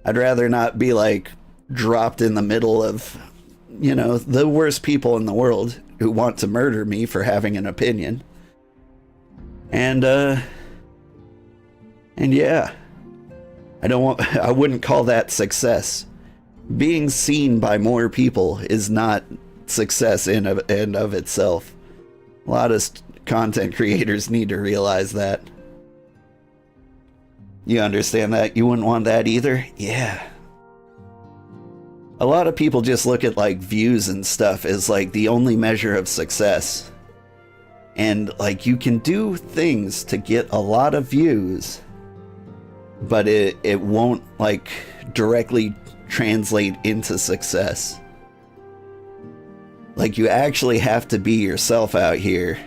I'd rather not be, like, dropped in the middle of, you know, the worst people in the world who want to murder me for having an opinion. And yeah, I wouldn't call that success. Being seen by more people is not success in and of itself. A lot of content creators need to realize that. You understand that? You wouldn't want that either? Yeah. A lot of people just look at like views and stuff as like the only measure of success. And like you can do things to get a lot of views, but it won't like directly translate into success. Like you actually have to be yourself out here.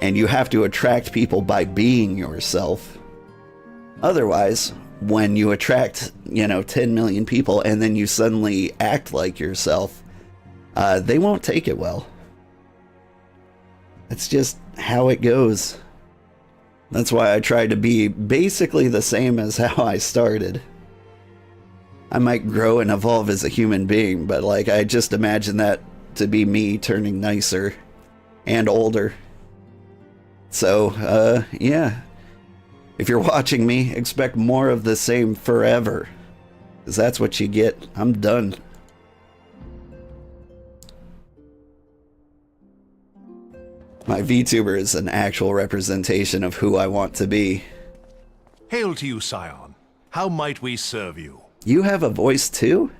And you have to attract people by being yourself. Otherwise, when you attract, you know, 10 million people and then you suddenly act like yourself, they won't take it well. It's just how it goes. That's why I try to be basically the same as how I started. I might grow and evolve as a human being, but like I just imagine that to be me turning nicer and older. So, yeah. If you're watching me, expect more of the same forever. Because that's what you get. I'm done. My VTuber is an actual representation of who I want to be. Hail to you, Scion. How might we serve you? You have a voice too?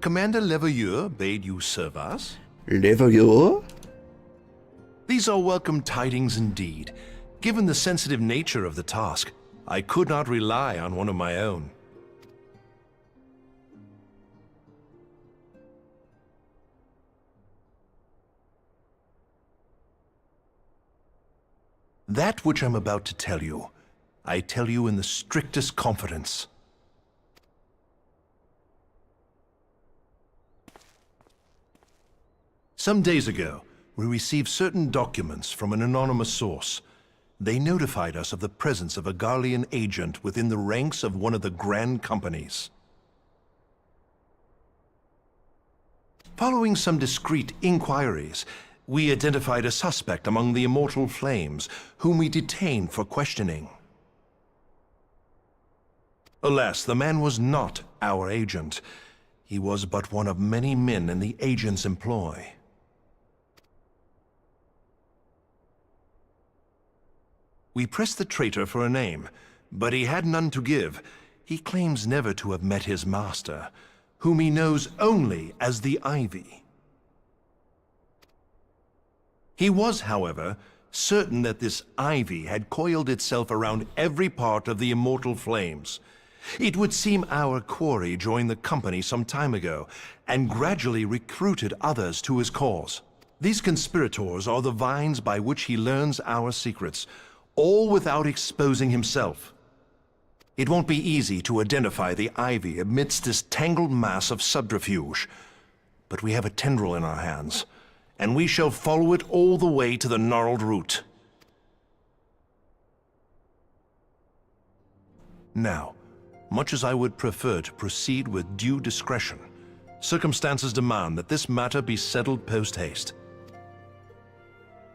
Commander Leveilleur bade you serve us? Leveilleur? These are welcome tidings indeed. Given the sensitive nature of the task, I could not rely on one of my own. That which I'm about to tell you, I tell you in the strictest confidence. Some days ago, we received certain documents from an anonymous source. They notified us of the presence of a Garlean agent within the ranks of one of the Grand Companies. Following some discreet inquiries, we identified a suspect among the Immortal Flames, whom we detained for questioning. Alas, the man was not our agent. He was but one of many men in the agent's employ. We pressed the traitor for a name, but he had none to give. He claims never to have met his master, whom he knows only as the Ivy. He was, however, certain that this ivy had coiled itself around every part of the Immortal Flames. It would seem our quarry joined the company some time ago, and gradually recruited others to his cause. These conspirators are the vines by which he learns our secrets, all without exposing himself. It won't be easy to identify the ivy amidst this tangled mass of subterfuge, but we have a tendril in our hands, and we shall follow it all the way to the gnarled root. Now, much as I would prefer to proceed with due discretion, circumstances demand that this matter be settled post-haste.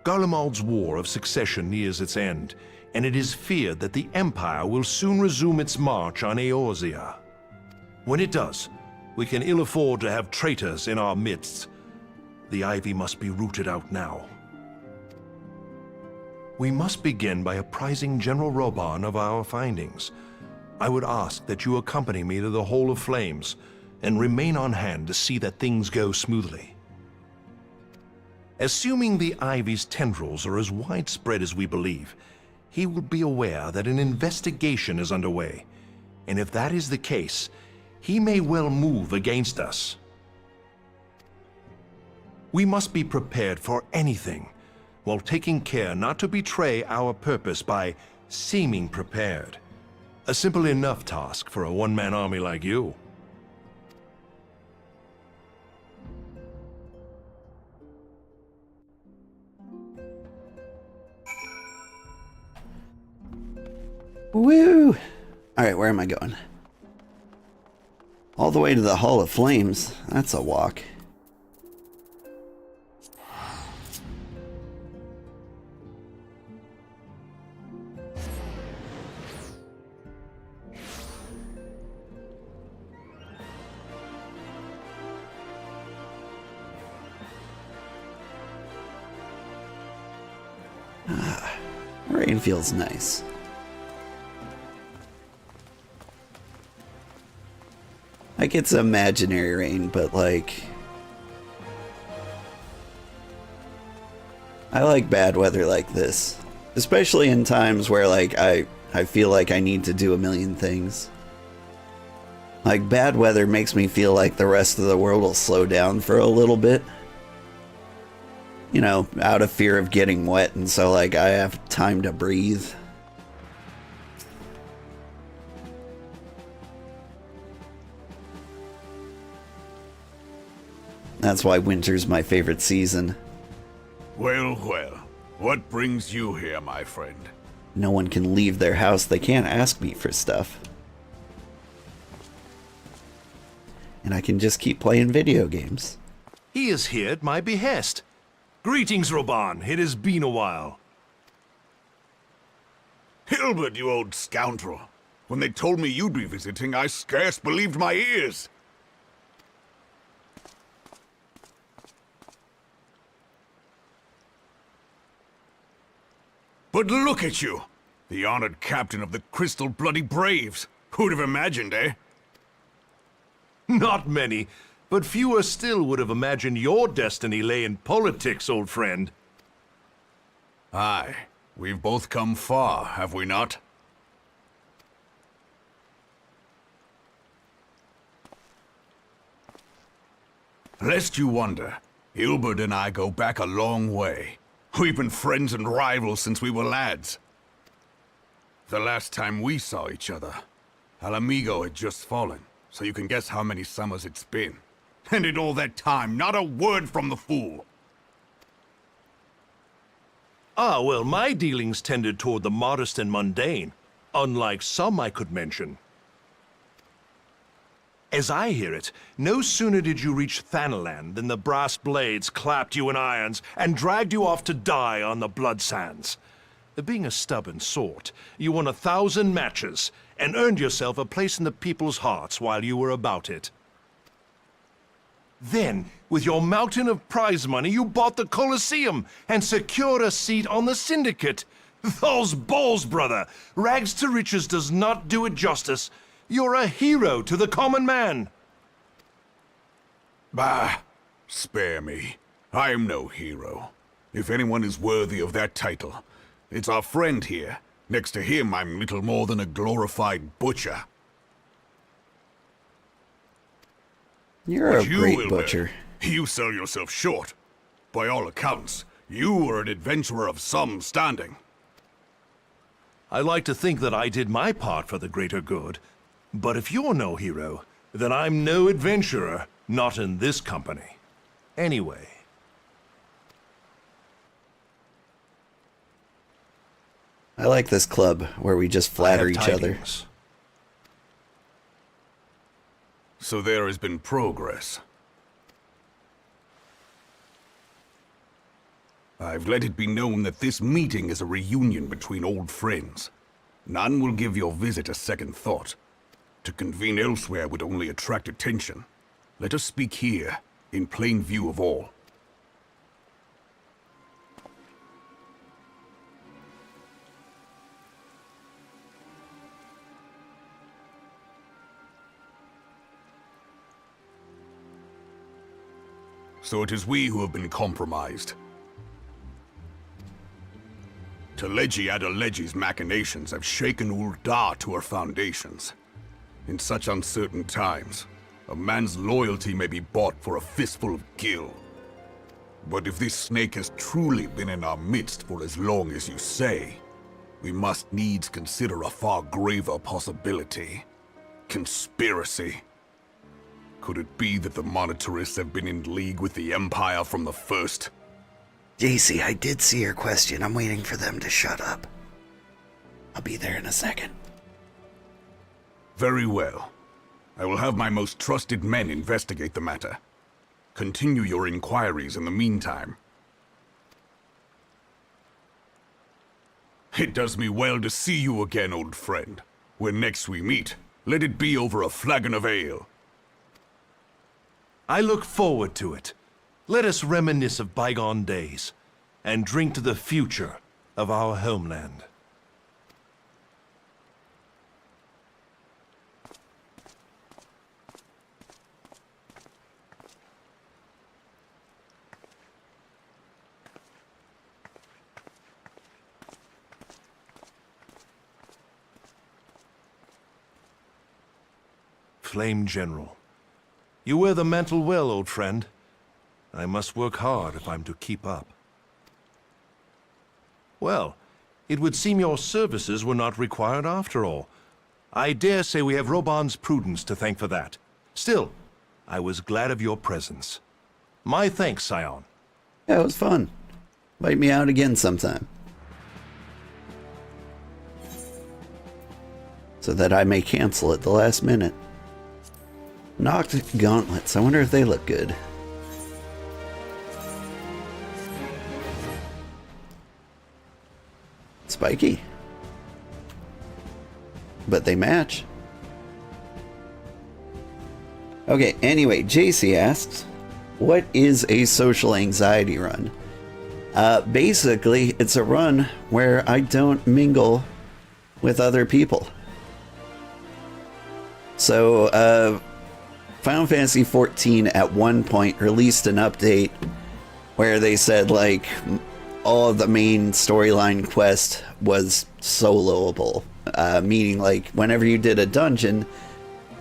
Garlemald's War of Succession nears its end, and it is feared that the Empire will soon resume its march on Eorzea. When it does, we can ill afford to have traitors in our midst. The ivy must be rooted out now. We must begin by apprising General Roban of our findings. I would ask that you accompany me to the Hall of Flames and remain on hand to see that things go smoothly. Assuming the Ivy's tendrils are as widespread as we believe, he will be aware that an investigation is underway, and if that is the case, he may well move against us. We must be prepared for anything, while taking care not to betray our purpose by seeming prepared. A simple enough task for a one-man army like you. Woo! Alright, where am I going? All the way to the Hall of Flames. That's a walk. Rain feels nice. Like, it's imaginary rain, but like, I like bad weather like this, especially in times where like I feel like I need to do a million things. Like, bad weather makes me feel like the rest of the world will slow down for a little bit. You know, out of fear of getting wet, and so like I have time to breathe. That's why winter's my favorite season. Well, well. What brings you here, my friend? No one can leave their house. They can't ask me for stuff. And I can just keep playing video games. He is here at my behest. Greetings, Roban. It has been a while. Hilbert, you old scoundrel. When they told me you'd be visiting, I scarce believed my ears. But look at you! The honored captain of the Crystal Bloody Braves. Who'd have imagined, eh? Not many, but fewer still would have imagined your destiny lay in politics, old friend. Aye. We've both come far, have we not? Lest you wonder, Hilbert and I go back a long way. We've been friends and rivals since we were lads. The last time we saw each other, Alamigo had just fallen, so you can guess how many summers it's been. And in all that time, not a word from the fool. Ah, well, my dealings tended toward the modest and mundane, unlike some I could mention. As I hear it, no sooner did you reach Thanalan than the brass blades clapped you in irons and dragged you off to die on the blood sands. Being a stubborn sort, you won 1,000 matches and earned yourself a place in the people's hearts while you were about it. Then, with your mountain of prize money, you bought the Colosseum and secured a seat on the Syndicate. Those balls, brother! Rags to riches does not do it justice. You're a hero to the common man. Bah, spare me. I am no hero. If anyone is worthy of that title, it's our friend here. Next to him, I'm little more than a glorified butcher. You're a You, great Wilbur, butcher. You sell yourself short. By all accounts, you are an adventurer of some standing. I like to think that I did my part for the greater good. But if you're no hero, then I'm no adventurer, not in this company. Anyway. I like this club where we just flatter I have each other. tidings. So there has been progress. I've let it be known that this meeting is a reunion between old friends. None will give your visit a second thought. To convene elsewhere would only attract attention. Let us speak here, in plain view of all. so it is we who have been compromised. Teleji Adeleji's machinations have shaken Ul'dah to her foundations. In such uncertain times, a man's loyalty may be bought for a fistful of gil. But if this snake has truly been in our midst for as long as you say, we must needs consider a far graver possibility. Conspiracy. Could it be that the Monetarists have been in league with the Empire from the first? JC, I did see your question. I'm waiting for them to shut up. I'll be there in a second. Very well. I will have my most trusted men investigate the matter. Continue your inquiries in the meantime. It does me well to see you again, old friend. When next we meet, let it be over a flagon of ale. I look forward to it. Let us reminisce of bygone days, and drink to the future of our homeland. Flame General. You wear the mantle well, old friend. I must work hard if I'm to keep up. Well, it would seem your services were not required after all. I dare say we have Roban's prudence to thank for that. Still, I was glad of your presence. My thanks, Scion. Yeah, it was fun. Invite me out again sometime. So that I may cancel at the last minute. Knocked gauntlets. I wonder if they look good. Spiky. But they match. Okay, anyway, JC asks, what is a social anxiety run? Basically, it's a run where I don't mingle with other people. So, Final Fantasy XIV at one point released an update where they said, like, all of the main storyline quest was soloable. Meaning, like, whenever you did a dungeon,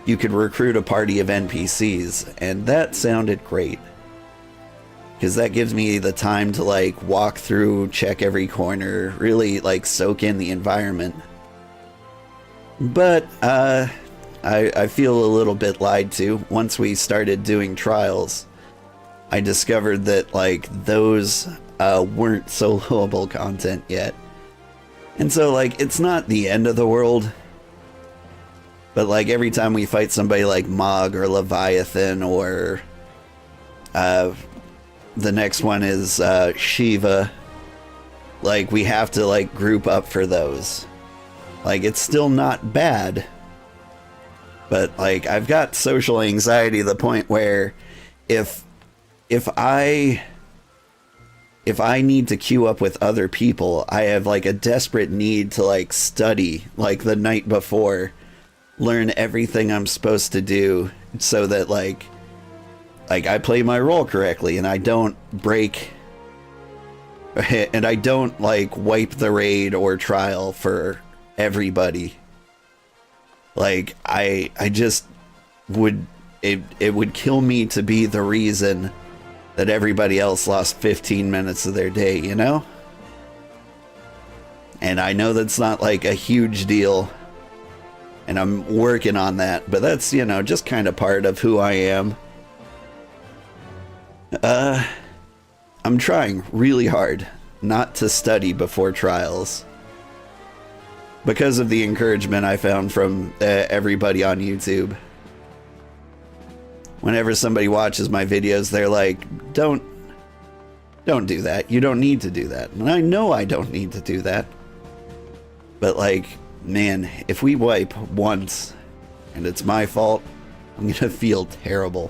you could recruit a party of NPCs, and that sounded great. Because that gives me the time to, like, walk through, check every corner, really, like, soak in the environment. But, I feel a little bit lied to. Once we started doing trials, I discovered that, like, those weren't soloable content yet. And so, like, it's not the end of the world. But, like, every time we fight somebody like Mog or Leviathan or the next one is Shiva, like, we have to, like, group up for those. Like, it's still not bad. But, like, I've got social anxiety to the point where if I need to queue up with other people, I have, like, a desperate need to, like, study, like, the night before, learn everything I'm supposed to do so that, like I play my role correctly and I don't break and I don't, like, wipe the raid or trial for everybody. Like, I just would, it would kill me to be the reason that everybody else lost 15 minutes of their day, you know? And I know that's not, like, a huge deal, and I'm working on that, but that's, you know, just kind of part of who I am. I'm trying really hard not to study before trials, because of the encouragement I found from everybody on YouTube. Whenever somebody watches my videos, they're like, don't do that. You don't need to do that. And I know I don't need to do that. But, like, man, if we wipe once and it's my fault, I'm gonna feel terrible.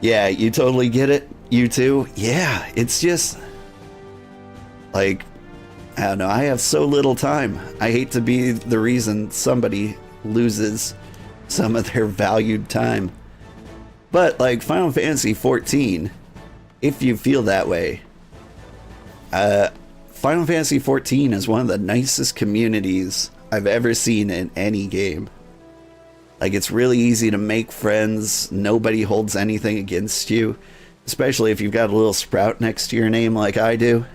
Yeah, you totally get it? You too? Yeah, it's just, like, I don't know, I have so little time. I hate to be the reason somebody loses some of their valued time. But like Final Fantasy 14, if you feel that way, Final Fantasy 14 is one of the nicest communities I've ever seen in any game. Like, it's really easy to make friends. Nobody holds anything against you, especially if you've got a little sprout next to your name like I do.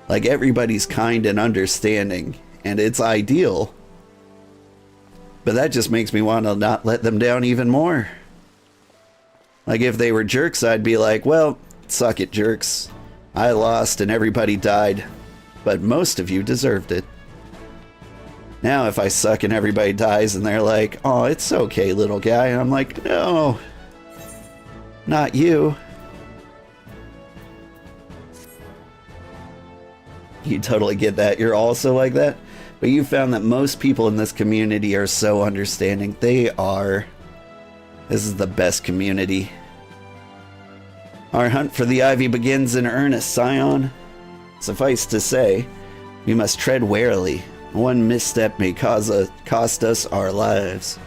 Like, everybody's kind and understanding, and it's ideal. But that just makes me want to not let them down even more. Like, if they were jerks, I'd be like, well, suck it, jerks. I lost and everybody died, but most of you deserved it. Now, if I suck and everybody dies and they're like, oh, it's okay, little guy, and I'm like, no, not you. You totally get that. You're also like that. But you found that most people in this community are so understanding. They are. This is the best community. Our hunt for the Ivy begins in earnest, Scion. Suffice to say, we must tread warily. One misstep may cost us our lives.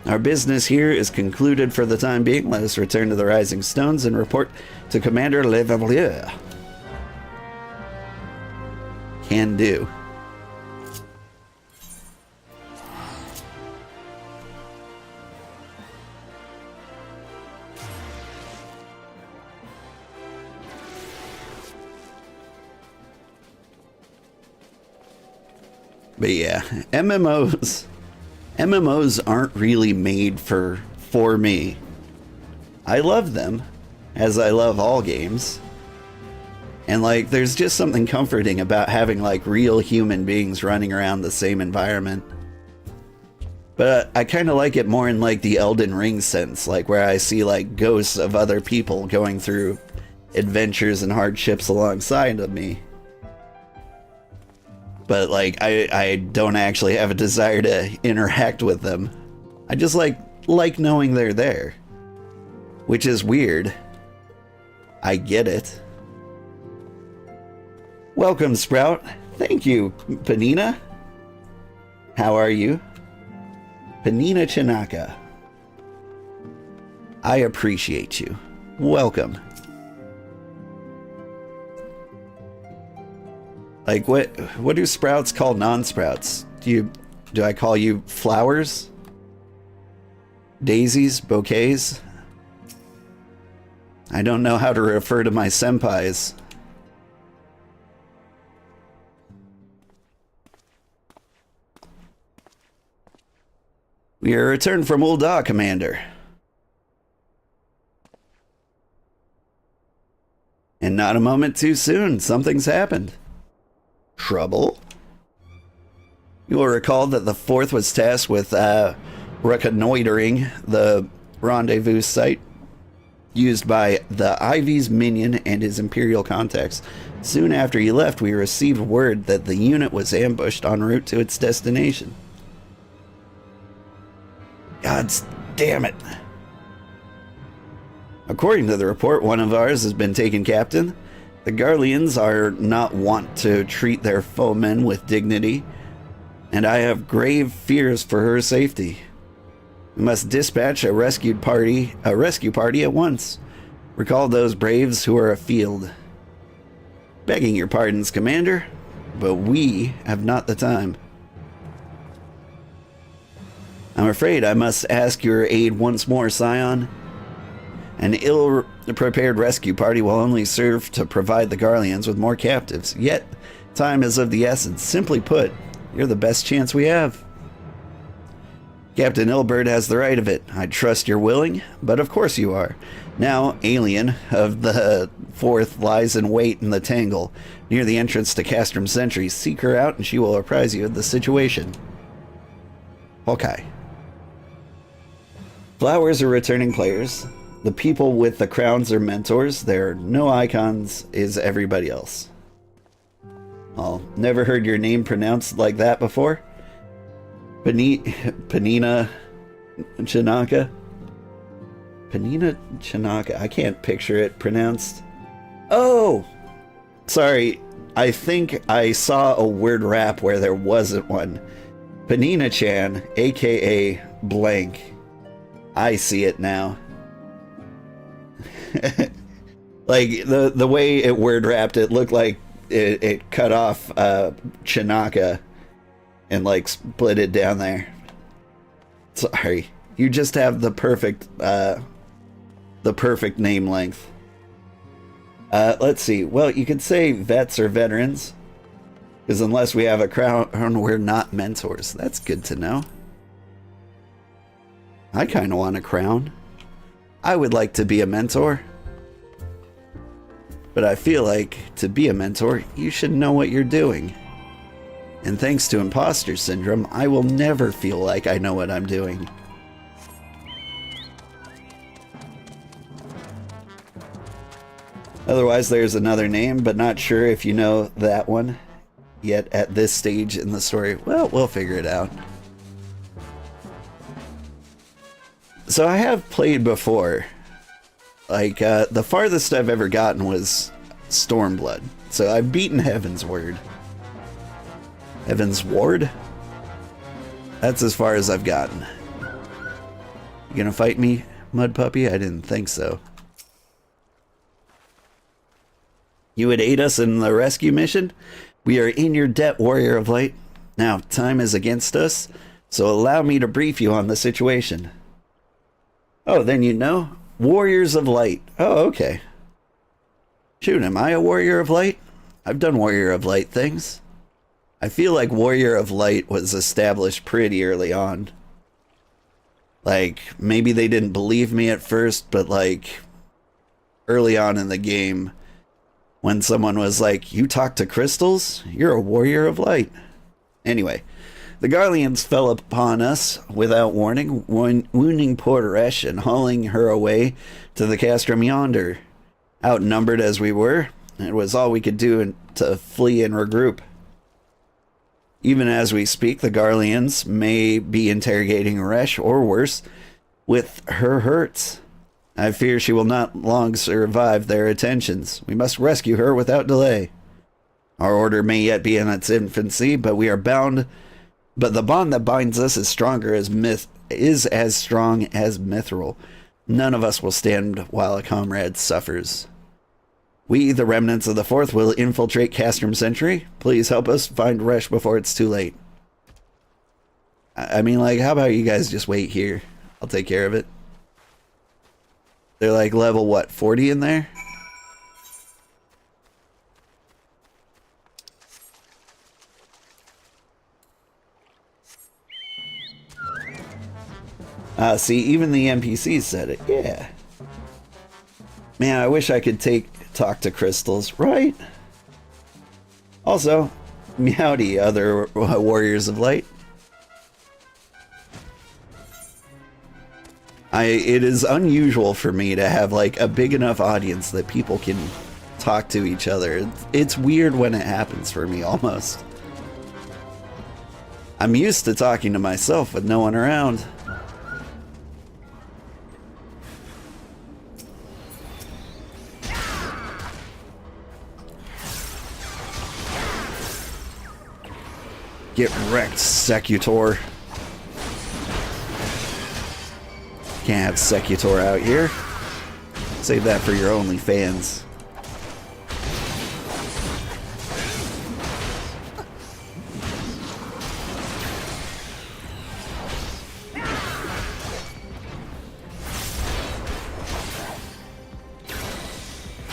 Our business here is concluded for the time being. Let us return to the Rising Stones and report to Commander Levalier. Can do. But yeah, MMOs aren't really made for me. I love them, as I love all games. And like, there's just something comforting about having like real human beings running around the same environment. But I kind of like it more in like the Elden Ring sense, like where I see like ghosts of other people going through adventures and hardships alongside of me. But like, I don't actually have a desire to interact with them. I just like knowing they're there. Which is weird. I get it. Welcome, Sprout. Thank you, Panina. How are you? Panina Chinaka. I appreciate you. Welcome. Like, what do sprouts call non-sprouts? Do I call you flowers? Daisies? Bouquets? I don't know how to refer to my senpais. We are returned from Ul'dah, Commander. And not a moment too soon. Something's happened. Trouble? You will recall that the 4th was tasked with reconnoitering the rendezvous site used by the Ivy's minion and his Imperial contacts. Soon after he left, we received word that the unit was ambushed en route to its destination. God damn it. According to the report, one of ours has been taken captain. The Garleans are not wont to treat their foemen with dignity, and I have grave fears for her safety. We must dispatch a rescue party at once. Recall those braves who are afield. Begging your pardons, Commander, but we have not the time. I'm afraid I must ask your aid once more, Scion. An ill-prepared rescue party will only serve to provide the Garleans with more captives. Yet, time is of the essence. Simply put, you're the best chance we have. Captain Ilbert has the right of it. I trust you're willing, but of course you are. Now, Alien of the 4th lies in wait in the Tangle, near the entrance to Castrum Sentry. Seek her out and she will apprise you of the situation. Okay. Flowers are returning players. The people with the crowns are mentors. There are no icons is everybody else. Oh, never heard your name pronounced like that before? Panina Chinaka? Panina Chinaka. I can't picture it pronounced. Oh! Sorry. I think I saw a word rap where there wasn't one. Panina Chan, aka blank. I see it now. Like, the way it word wrapped, it looked like it cut off Chinaka and, like, split it down there. Sorry. You just have the perfect name length. Let's see. Well, you could say vets or veterans. Because unless we have a crown, we're not mentors. That's good to know. I kind of want a crown. I would like to be a mentor. But I feel like, to be a mentor, you should know what you're doing. And thanks to imposter syndrome, I will never feel like I know what I'm doing. Otherwise, there's another name, but not sure if you know that one yet at this stage in the story. Well, we'll figure it out. So I have played before. Like, the farthest I've ever gotten was Stormblood. So I've beaten Heaven's Word. Heaven's Ward? That's as far as I've gotten. You gonna fight me, Mud Puppy? I didn't think so. You would aid us in the rescue mission? We are in your debt, Warrior of Light. Now, time is against us, so allow me to brief you on the situation. Oh, then you know? Warriors of Light. Oh, okay. Shoot, am I a Warrior of Light? I've done Warrior of Light things. I feel like Warrior of Light was established pretty early on. Like, maybe they didn't believe me at first, but like, early on in the game, when someone was like, you talk to crystals? You're a Warrior of Light. Anyway, the Garleans fell upon us without warning, wounding poor Resh and hauling her away to the castrum yonder. Outnumbered as we were, it was all we could do to flee and regroup. Even as we speak, the Garleans may be interrogating Resh, or worse, with her hurts. I fear she will not long survive their attentions. We must rescue her without delay. Our order may yet be in its infancy, but we are bound. But the bond that binds us is as strong as mithril. None of us will stand while a comrade suffers. We, the remnants of the Fourth, will infiltrate Castrum Century. Please help us find Resh before it's too late. I mean, like, how about you guys just wait here? I'll take care of it. They're like level, what, 40 in there? See, even the NPCs said it. Yeah. Man, I wish I could talk to crystals, right? Also, meowdy, other Warriors of Light. It is unusual for me to have like a big enough audience that people can talk to each other. It's weird when it happens for me, almost. I'm used to talking to myself with no one around. Get wrecked, Secutor. Can't have Secutor out here. Save that for your OnlyFans.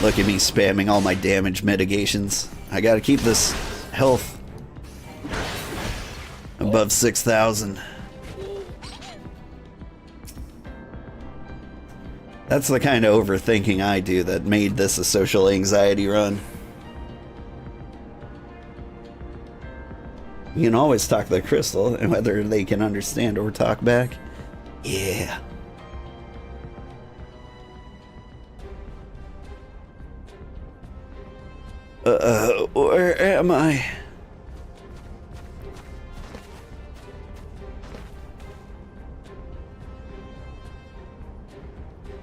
Look at me spamming all my damage mitigations. I gotta keep this health above 6,000. That's the kind of overthinking I do that made this a social anxiety run. You can always talk to the crystal, and whether they can understand or talk back. Yeah. Where am I?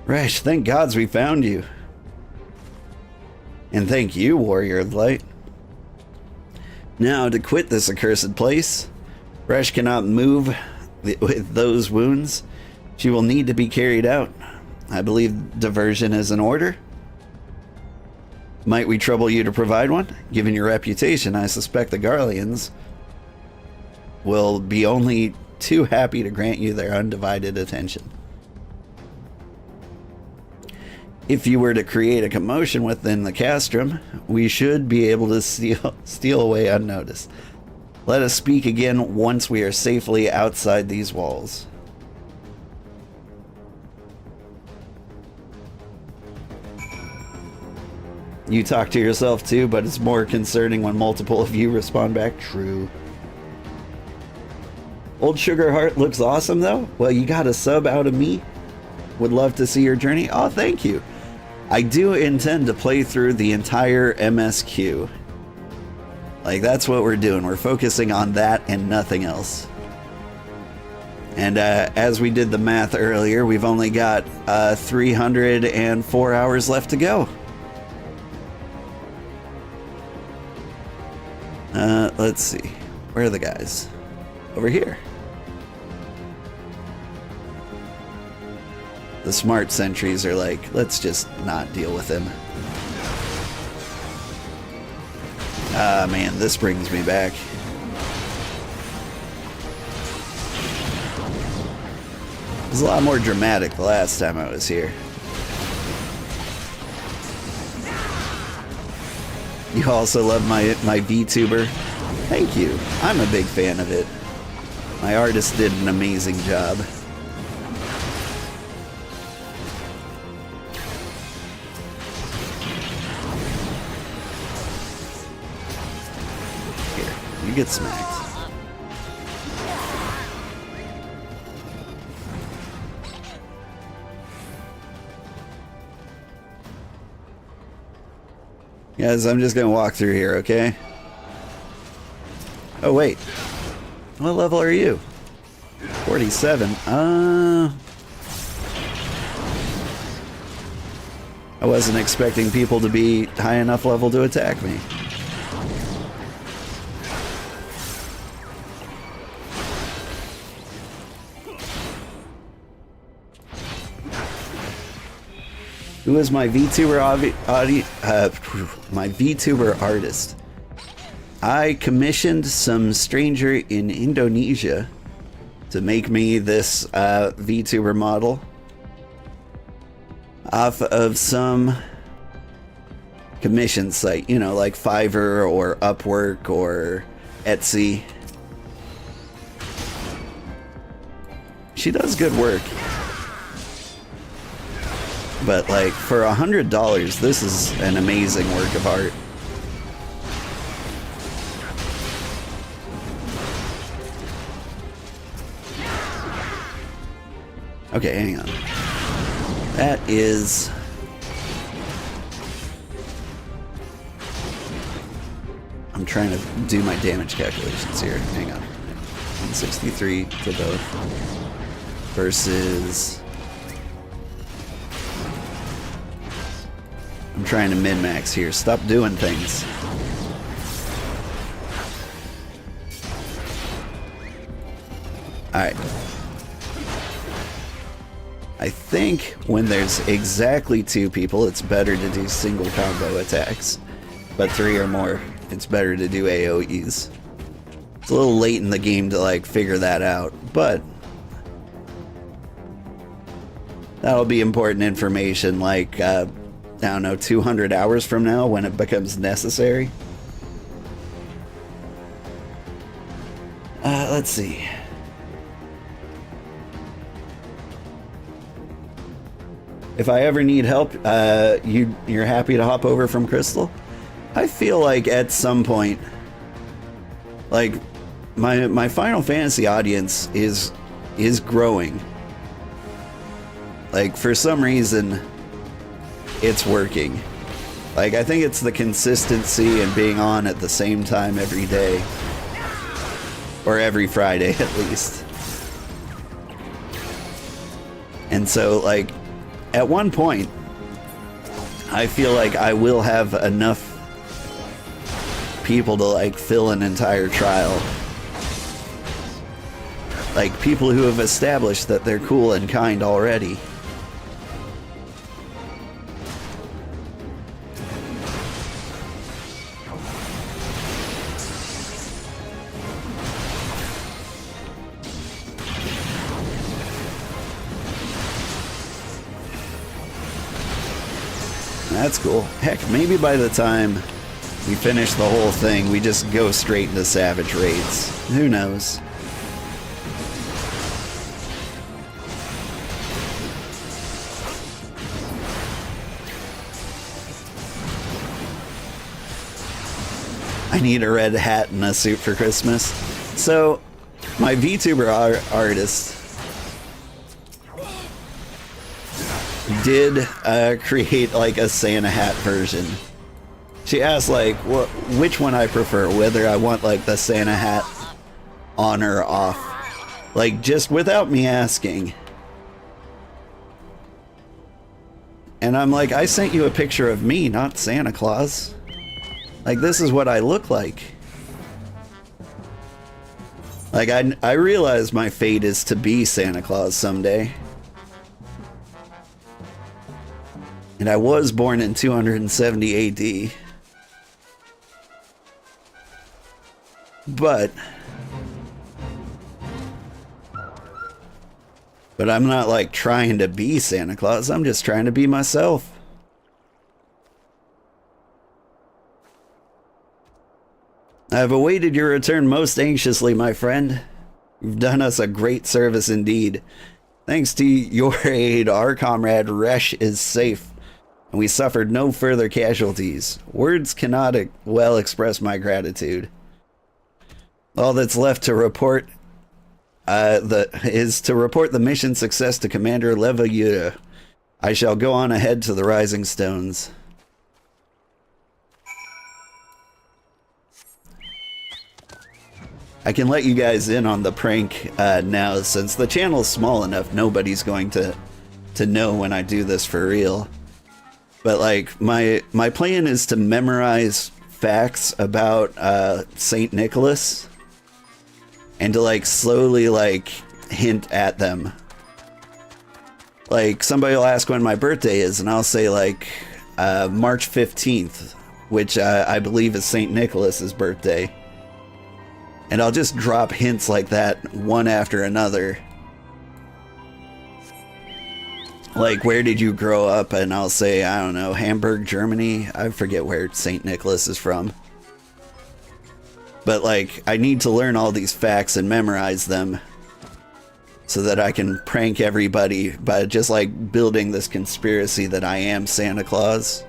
Resh, thank gods we found you. And thank you, Warrior of Light. Now, to quit this accursed place, Resh cannot move with those wounds. She will need to be carried out. I believe diversion is in order. Might we trouble you to provide one? Given your reputation, I suspect the Garleans will be only too happy to grant you their undivided attention. If you were to create a commotion within the castrum, we should be able to steal away unnoticed. Let us speak again once we are safely outside these walls. You talk to yourself too, but it's more concerning when multiple of you respond back. True. Old Sugarheart looks awesome though. Well, you got a sub out of me. Would love to see your journey. Oh, thank you. I do intend to play through the entire MSQ. Like, that's what we're doing. We're focusing on that and nothing else. And as we did the math earlier, we've only got 304 hours left to go. Let's see. Where are the guys? Over here. The smart sentries are like, let's just not deal with him. Ah, man, this brings me back. It was a lot more dramatic the last time I was here. You also love my VTuber? Thank you. I'm a big fan of it. My artist did an amazing job. Here, you get smacked. Guys, I'm just gonna walk through here, okay? Oh, wait. What level are you? 47. I wasn't expecting people to be high enough level to attack me. Who is my VTuber my VTuber artist? I commissioned some stranger in Indonesia to make me this VTuber model off of some commission site, you know, like Fiverr or Upwork or Etsy. She does good work. But like for $100, this is an amazing work of art. Okay, hang on. That is... I'm trying to do my damage calculations here. Hang on. 163 to both. Versus... I'm trying to min-max here. Stop doing things. Alright. I think when there's exactly 2 people, it's better to do single combo attacks. But 3 or more, it's better to do AoEs. It's a little late in the game to like figure that out, but that'll be important information like I don't know, 200 hours from now when it becomes necessary. Let's see. If I ever need help, you're happy to hop over from Crystal? I feel like at some point, like my Final Fantasy audience is growing. Like for some reason, it's working. Like, I think it's the consistency and being on at the same time every day. Or every Friday, at least. And so, like, at one point, I feel like I will have enough people to, like, fill an entire trial. Like, people who have established that they're cool and kind already. That's cool. Heck, maybe by the time we finish the whole thing, we just go straight into Savage Raids. Who knows? I need a red hat and a suit for Christmas. So, my VTuber artist did create like a Santa hat version. She asked like which one I prefer, whether I want like the Santa hat on or off. Like just without me asking. And I'm like, I sent you a picture of me, not Santa Claus. Like, this is what I look like. Like, I realize my fate is to be Santa Claus someday. And I was born in 270 AD. But I'm not, like, trying to be Santa Claus. I'm just trying to be myself. I've awaited your return most anxiously, my friend. You've done us a great service indeed. Thanks to your aid, our comrade Resh is safe, and we suffered no further casualties. Words cannot well express my gratitude. All that's left to report is to report the mission success to Commander Levayuda. I shall go on ahead to the Rising Stones. I can let you guys in on the prank now, since the channel's small enough, nobody's going to know when I do this for real. But like, my plan is to memorize facts about Saint Nicholas and to like slowly like hint at them. Like, somebody will ask when my birthday is, and I'll say like March 15th, which I believe is Saint Nicholas's birthday. And I'll just drop hints like that one after another. Like, where did you grow up? And I'll say, I don't know, Hamburg, Germany. I forget where St. Nicholas is from. But like, I need to learn all these facts and memorize them so that I can prank everybody by just like building this conspiracy that I am Santa Claus.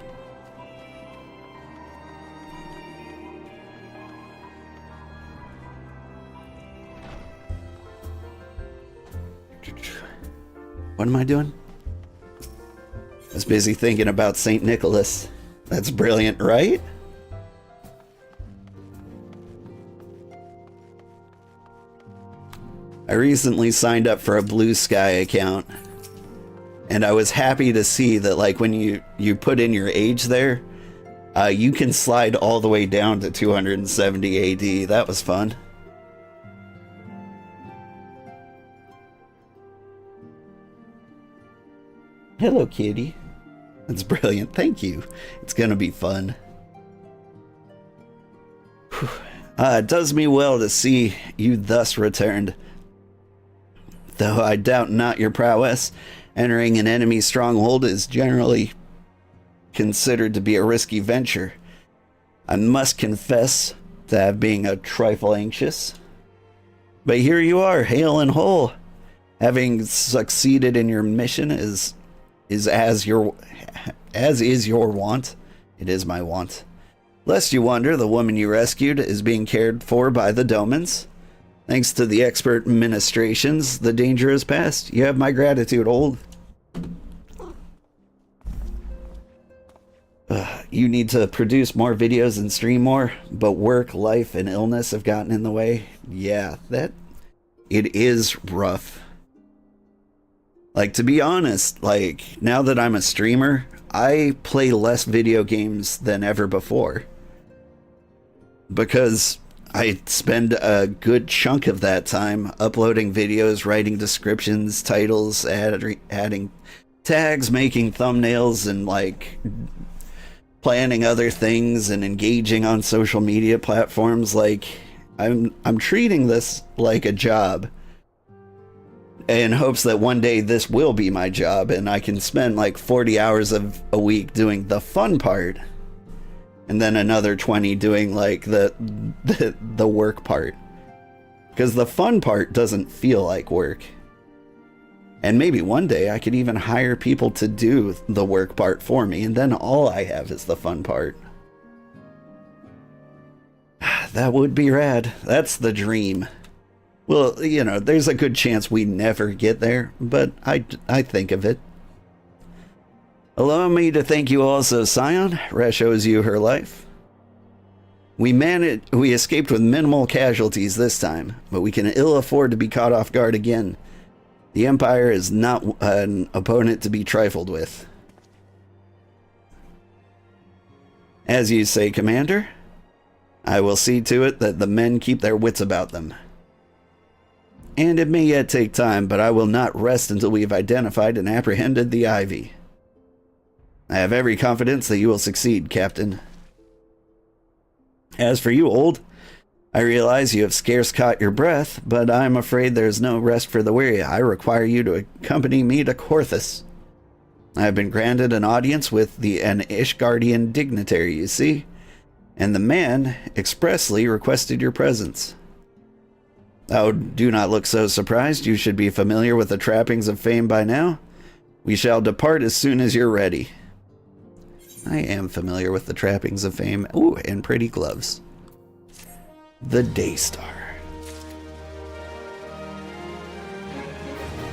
What am I doing? I was busy thinking about St. Nicholas. That's brilliant, right? I recently signed up for a Blue Sky account, and I was happy to see that like when you put in your age there, you can slide all the way down to 270 AD. That was fun. Hello, kitty. That's brilliant. Thank you. It's gonna be fun. It does me well to see you thus returned. Though I doubt not your prowess, entering an enemy stronghold is generally considered to be a risky venture. I must confess to being a trifle anxious. But here you are, hale and whole. Having succeeded in your mission is as is your want. It is my want. Lest you wonder, the woman you rescued is being cared for by the Domans. Thanks to the expert ministrations, the danger is past. You have my gratitude, old. You need to produce more videos and stream more, but work, life, and illness have gotten in the way. Yeah, it is rough. Like, to be honest, like, now that I'm a streamer, I play less video games than ever before. Because I spend a good chunk of that time uploading videos, writing descriptions, titles, adding tags, making thumbnails, and, like, planning other things and engaging on social media platforms. Like, I'm treating this like a job. in hopes that one day this will be my job and I can spend like 40 hours of a week doing the fun part, and then another 20 doing like the work part. Because the fun part doesn't feel like work. And maybe one day I could even hire people to do the work part for me, and then all I have is the fun part. That would be rad. That's the dream. Well, you know, there's a good chance we never get there, but I think of it. Allow me to thank you also, Scion. Resh owes you her life. We escaped with minimal casualties this time, but we can ill afford to be caught off guard again. The Empire is not an opponent to be trifled with. As you say, Commander, I will see to it that the men keep their wits about them. And it may yet take time, but I will not rest until we have identified and apprehended the Ivy. I have every confidence that you will succeed, Captain. As for you, Old, I realize you have scarce caught your breath, but I am afraid there is no rest for the weary. I require you to accompany me to Korthus. I have been granted an audience with an Ishgardian dignitary, you see, and the man expressly requested your presence. Oh, do not look so surprised. You should be familiar with the trappings of fame by now. We shall depart as soon as you're ready. I am familiar with the trappings of fame. Ooh, and pretty gloves. The Daystar.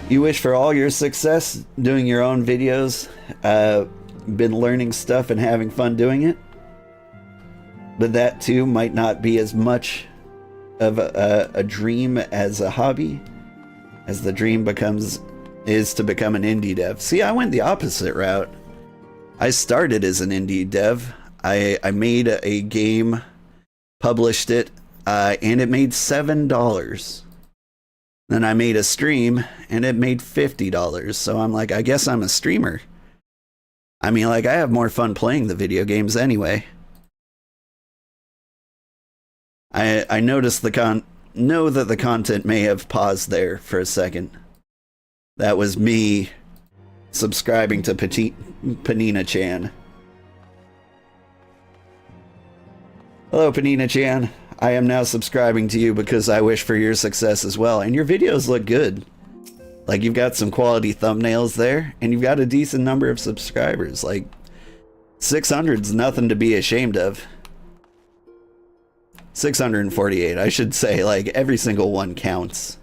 You wish for all your success doing your own videos. Been learning stuff and having fun doing it. But that too might not be as much of a dream as a hobby, as the dream is to become an indie dev. See, I went the opposite route. I started as an indie dev. I made a game, published it, and it made $7. Then I made a stream, and it made $50. So I'm like, I guess I'm a streamer. I mean, like, I have more fun playing the video games anyway. I noticed know that the content may have paused there for a second. That was me subscribing to Panina-chan. Hello, Panina-chan. I am now subscribing to you because I wish for your success as well. And your videos look good. Like, you've got some quality thumbnails there, and you've got a decent number of subscribers. Like, 600's nothing to be ashamed of. 648, I should say. Like, every single one counts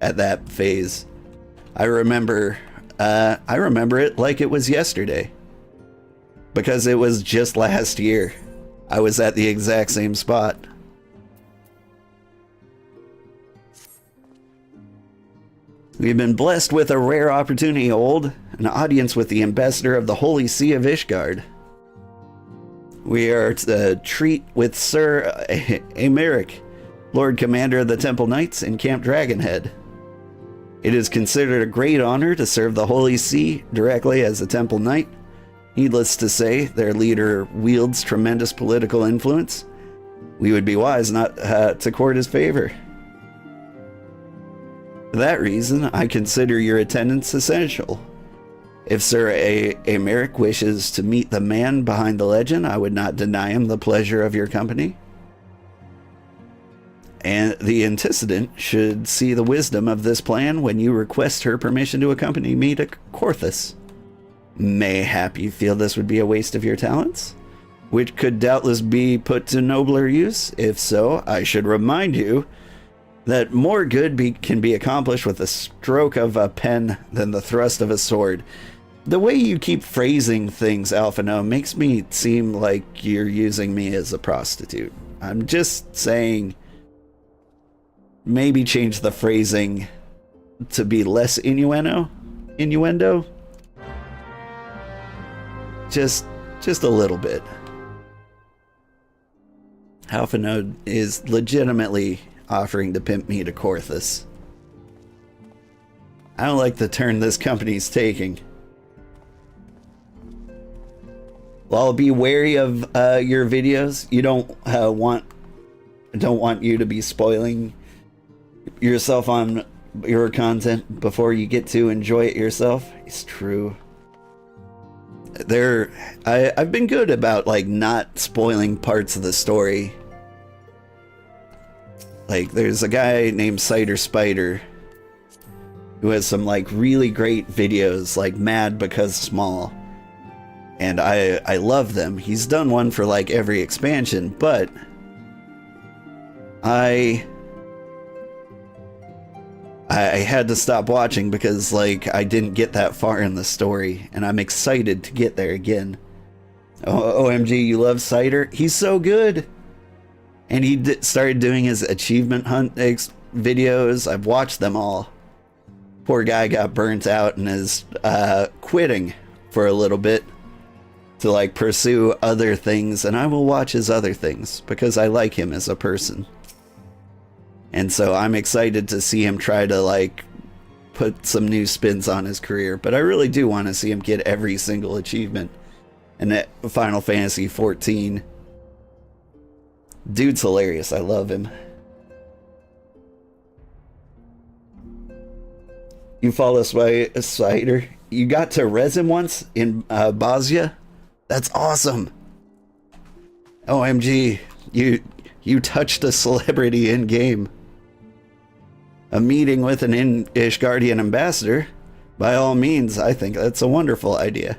at that phase. I remember it like it was yesterday, because it was just last year. I was at the exact same spot. We've been blessed with a rare opportunity, Old, an audience with the ambassador of the Holy See of Ishgard. We are to treat with Sir Emeric, Lord Commander of the Temple Knights in Camp Dragonhead. It is considered a great honor to serve the Holy See directly as a Temple Knight. Needless to say, their leader wields tremendous political influence. We would be wise not to court his favor. For that reason, I consider your attendance essential. If Sir Emeric wishes to meet the man behind the legend, I would not deny him the pleasure of your company. And the antecedent should see the wisdom of this plan when you request her permission to accompany me to Korthus. Mayhap you feel this would be a waste of your talents, which could doubtless be put to nobler use. If so, I should remind you that more good can be accomplished with a stroke of a pen than the thrust of a sword. The way you keep phrasing things, Alphino, makes me seem like you're using me as a prostitute. I'm just saying, maybe change the phrasing to be less innuendo. Just a little bit. Alphino is legitimately offering to pimp me to Korthus. I don't like the turn this company's taking. Well, I'll be wary of your videos. You don't want you to be spoiling yourself on your content before you get to enjoy it yourself. It's true. I've been good about like not spoiling parts of the story. Like there's a guy named Cider Spider who has some like really great videos like Mad Because Small. And I love them. He's done one for like every expansion, but I had to stop watching because like I didn't get that far in the story, and I'm excited to get there again. OMG, you love Cider? He's so good. And he started doing his achievement hunt videos. I've watched them all. Poor guy got burnt out and is quitting for a little bit to like pursue other things, and I will watch his other things because I like him as a person. And so I'm excited to see him try to like put some new spins on his career, but I really do want to see him get every single achievement in Final Fantasy XIV. Dude's hilarious. I love him. You follow Cider? You got to res him once in Bosnia? That's awesome. OMG, you touched a celebrity in game. A meeting with an Ishgardian ambassador? By all means, I think that's a wonderful idea.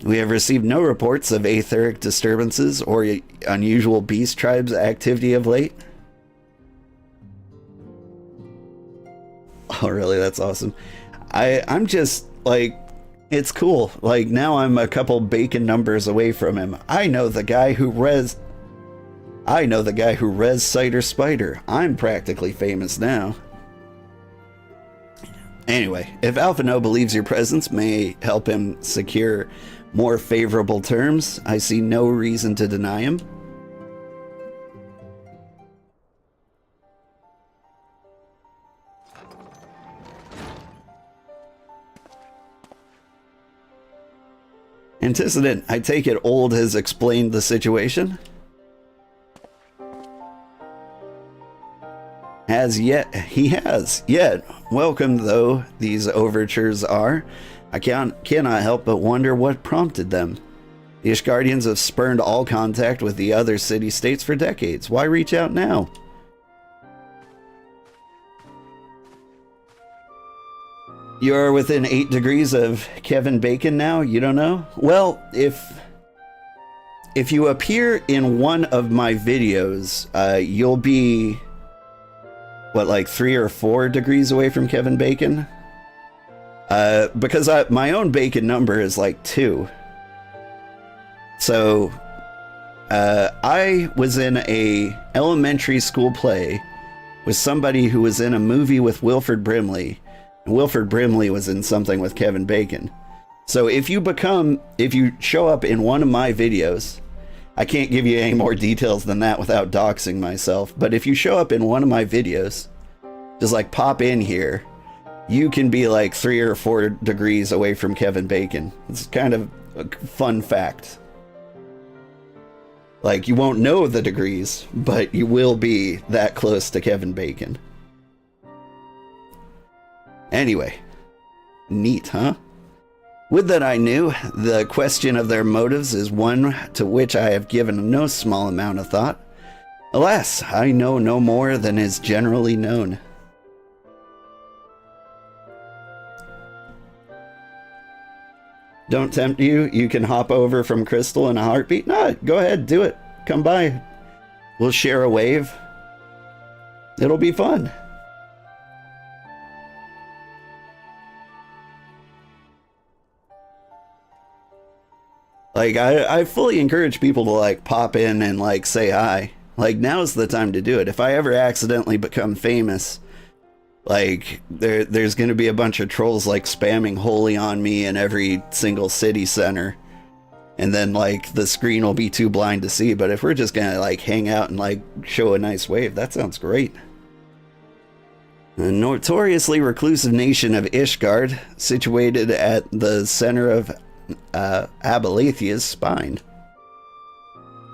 We have received no reports of aetheric disturbances or unusual beast tribes activity of late. Oh, really? That's awesome. I'm just, like, it's cool. Like, now I'm a couple bacon numbers away from him. I know the guy who res Cider Spider. I'm practically famous now. Anyway, if Alphino believes your presence may help him secure more favorable terms, I see no reason to deny him. Antecedent, I take it Old has explained the situation? He has yet. Welcome though these overtures are, I cannot help but wonder what prompted them. The Ishgardians have spurned all contact with the other city-states for decades. Why reach out now? You're within 8 degrees of Kevin Bacon now? You don't know? Well, if you appear in one of my videos, you'll be, what, like 3 or 4 degrees away from Kevin Bacon? Because my own Bacon number is like 2. So, I was in a elementary school play with somebody who was in a movie with Wilford Brimley. Wilford Brimley was in something with Kevin Bacon. So if you show up in one of my videos, I can't give you any more details than that without doxing myself, but if you show up in one of my videos, just like pop in here, you can be like 3 or 4 degrees away from Kevin Bacon. It's kind of a fun fact. Like, you won't know the degrees, but you will be that close to Kevin Bacon. Anyway, neat, huh? Would that I knew. The question of their motives is one to which I have given no small amount of thought. Alas, I know no more than is generally known. Don't tempt you. You can hop over from Crystal in a heartbeat. No, go ahead, do it. Come by. We'll share a wave. It'll be fun. Like, I fully encourage people to, like, pop in and, like, say hi. Like, now's the time to do it. If I ever accidentally become famous, like, there's going to be a bunch of trolls, like, spamming holy on me in every single city center. And then, like, the screen will be too blind to see. But if we're just going to, like, hang out and, like, show a nice wave, that sounds great. The notoriously reclusive nation of Ishgard, situated at the center of Abalathia's spine.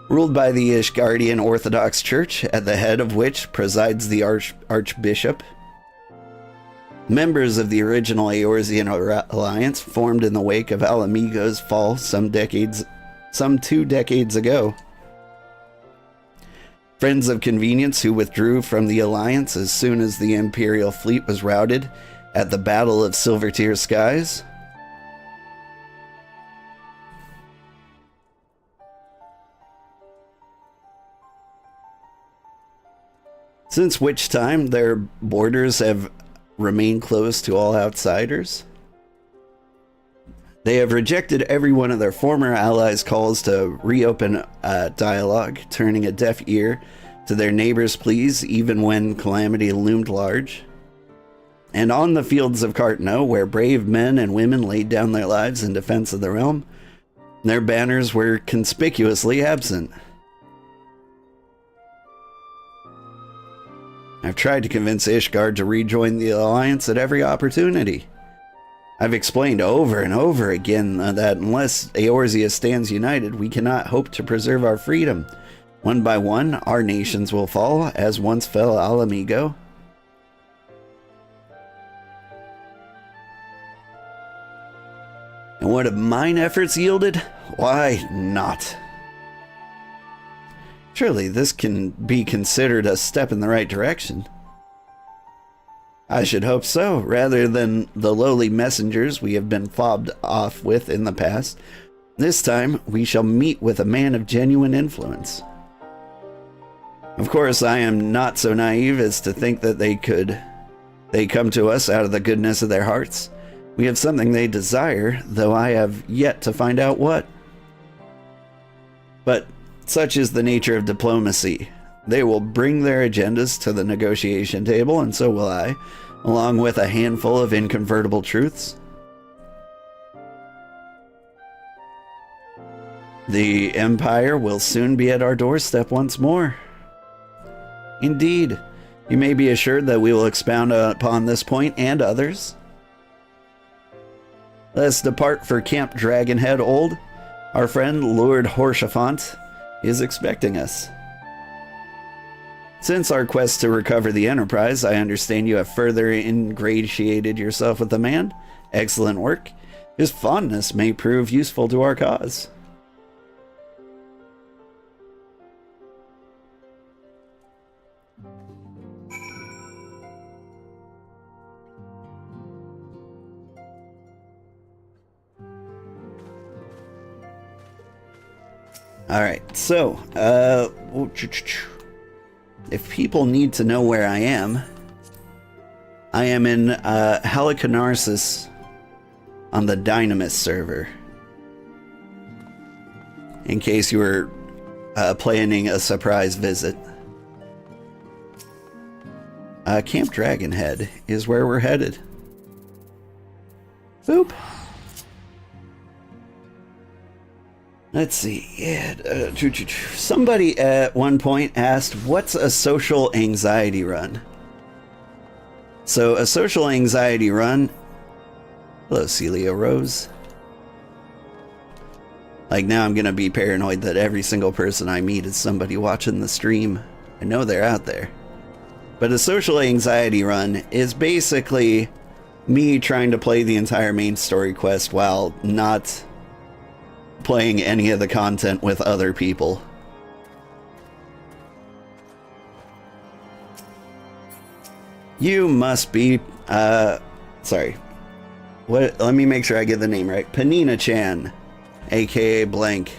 Ruled by the Ishgardian Orthodox Church, at the head of which presides the Archbishop. Members of the original Eorzean alliance formed in the wake of Alamigo's fall some 2 decades ago. Friends of convenience who withdrew from the alliance as soon as the Imperial fleet was routed at the Battle of Silvertear Skies. Since which time their borders have remained closed to all outsiders. They have rejected every one of their former allies' calls to reopen dialogue, turning a deaf ear to their neighbors' pleas even when calamity loomed large. And on the fields of Cartno, where brave men and women laid down their lives in defense of the realm, their banners were conspicuously absent. I've tried to convince Ishgard to rejoin the Alliance at every opportunity. I've explained over and over again that unless Eorzea stands united, we cannot hope to preserve our freedom. One by one, our nations will fall, as once fell Alamigo. And what have mine efforts yielded? Why, naught. Surely this can be considered a step in the right direction. I should hope so, rather than the lowly messengers we have been fobbed off with in the past. This time, we shall meet with a man of genuine influence. Of course, I am not so naive as to think that they come to us out of the goodness of their hearts. We have something they desire, though I have yet to find out what. But such is the nature of diplomacy. They will bring their agendas to the negotiation table, and so will I, along with a handful of inconvertible truths. The Empire will soon be at our doorstep once more. Indeed, you may be assured that we will expound upon this point and others. Let us depart for Camp Dragonhead Old. Our friend Lord Horshafont is expecting us. Since our quest to recover the Enterprise, I understand you have further ingratiated yourself with the man. Excellent work. His fondness may prove useful to our cause. Alright, so, if people need to know where I am in Halicarnassus on the Dynamis server. In case you were planning a surprise visit. Camp Dragonhead is where we're headed. Boop. Let's see. Yeah, somebody at one point asked, what's a social anxiety run? So a social anxiety run... Hello, Celia Rose. Like, now I'm gonna be paranoid that every single person I meet is somebody watching the stream. I know they're out there. But a social anxiety run is basically me trying to play the entire main story quest while not playing any of the content with other people. You must be, sorry. What? Let me make sure I get the name right. Panina-chan, aka blank.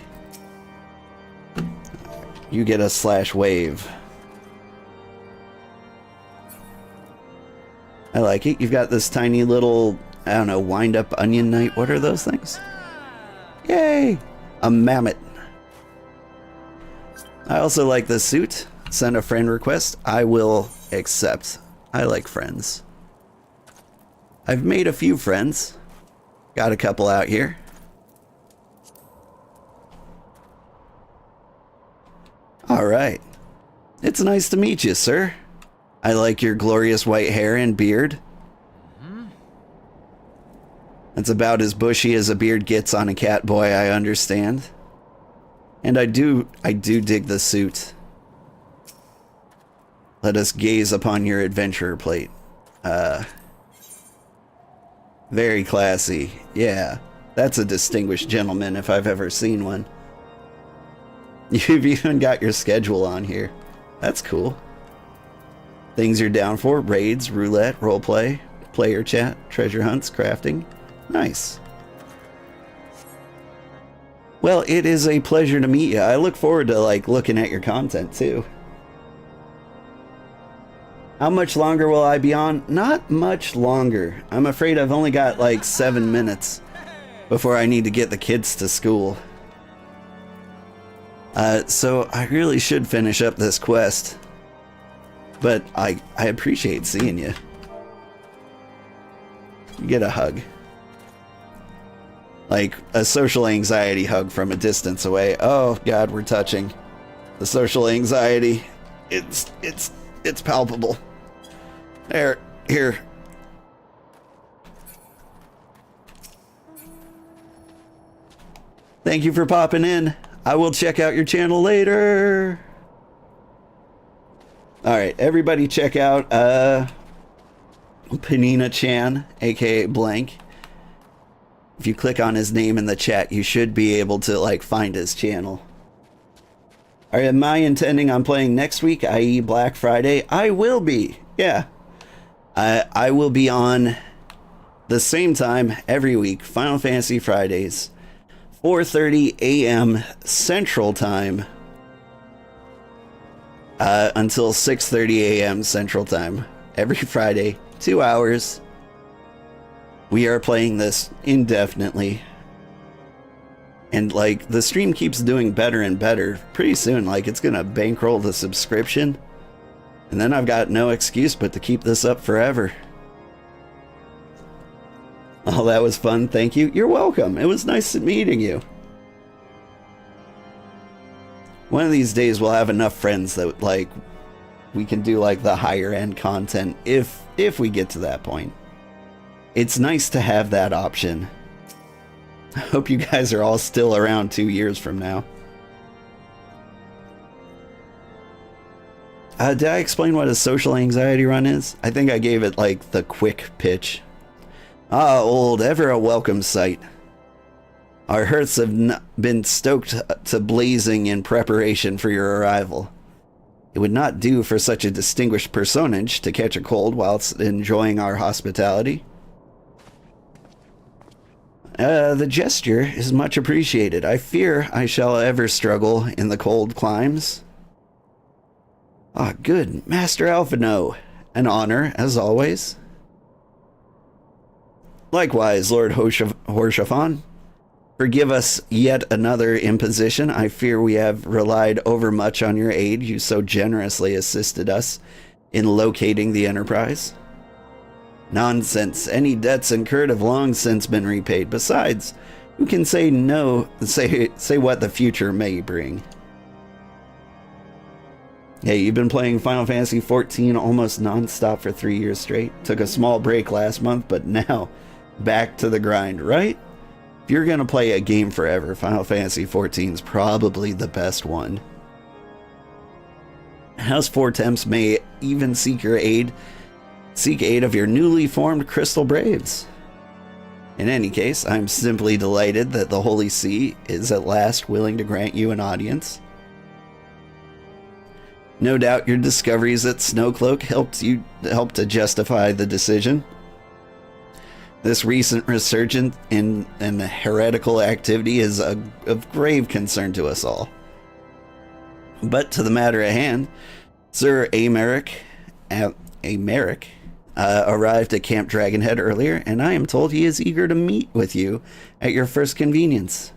You get a /wave. I like it. You've got this tiny little, I don't know, wind-up onion knight. What are those things? Yay! A mammoth. I also like this suit. Send a friend request. I will accept. I like friends. I've made a few friends. Got a couple out here. Alright. It's nice to meet you, sir. I like your glorious white hair and beard. It's about as bushy as a beard gets on a cat boy, I understand. And I do dig the suit. Let us gaze upon your adventurer plate. Very classy. Yeah, that's a distinguished gentleman if I've ever seen one. You've even got your schedule on here. That's cool. Things you're down for: raids, roulette, roleplay, player chat, treasure hunts, crafting. Nice. Well, it is a pleasure to meet you. I look forward to looking at your content too. How much longer will I be on? Not much longer. I'm afraid I've only got 7 minutes before I need to get the kids to school. So I really should finish up this quest. But I appreciate seeing you. You get a hug. Like a social anxiety hug from a distance away. Oh God, we're touching. The social anxiety. It's palpable. There, here. Thank you for popping in. I will check out your channel later. Alright, everybody check out Panina Chan, aka Blank. If you click on his name in the chat, you should be able to find his channel. Alright, am I intending on playing next week, i.e. Black Friday? I will be, yeah. I will be on the same time every week, Final Fantasy Fridays, 4:30 a.m. Central Time, until 6:30 a.m. Central Time. Every Friday, 2 hours. We are playing this indefinitely. And the stream keeps doing better and better. Pretty soon, it's gonna bankroll the subscription. And then I've got no excuse but to keep this up forever. Oh, that was fun. Thank you. You're welcome. It was nice meeting you. One of these days we'll have enough friends that we can do the higher end content if we get to that point. It's nice to have that option. I hope you guys are all still around 2 years from now. Did I explain what a social anxiety run is? I think I gave it the quick pitch. Ah, old, ever a welcome sight. Our hearths have been stoked to blazing in preparation for your arrival. It would not do for such a distinguished personage to catch a cold whilst enjoying our hospitality. The gesture is much appreciated. I fear I shall ever struggle in the cold climes. Ah, good. Master Alphino. An honor, as always. Likewise, Lord Horshafan. Forgive us yet another imposition. I fear we have relied overmuch on your aid. You so generously assisted us in locating the Enterprise. Nonsense. Any debts incurred have long since been repaid. Besides, who can say no, say what the future may bring? Hey, you've been playing Final Fantasy XIV almost non-stop for 3 years straight. Took a small break last month, but now back to the grind, right? If you're gonna play a game forever, Final Fantasy XIV is probably the best one. House Four Temps may even seek aid of your newly formed Crystal Braves. In any case, I'm simply delighted that the Holy See is at last willing to grant you an audience. No doubt your discoveries at Snowcloak helped to justify the decision. This recent resurgence in heretical activity is of grave concern to us all. But to the matter at hand, Sir Americ arrived at Camp Dragonhead earlier, and I am told he is eager to meet with you at your first convenience.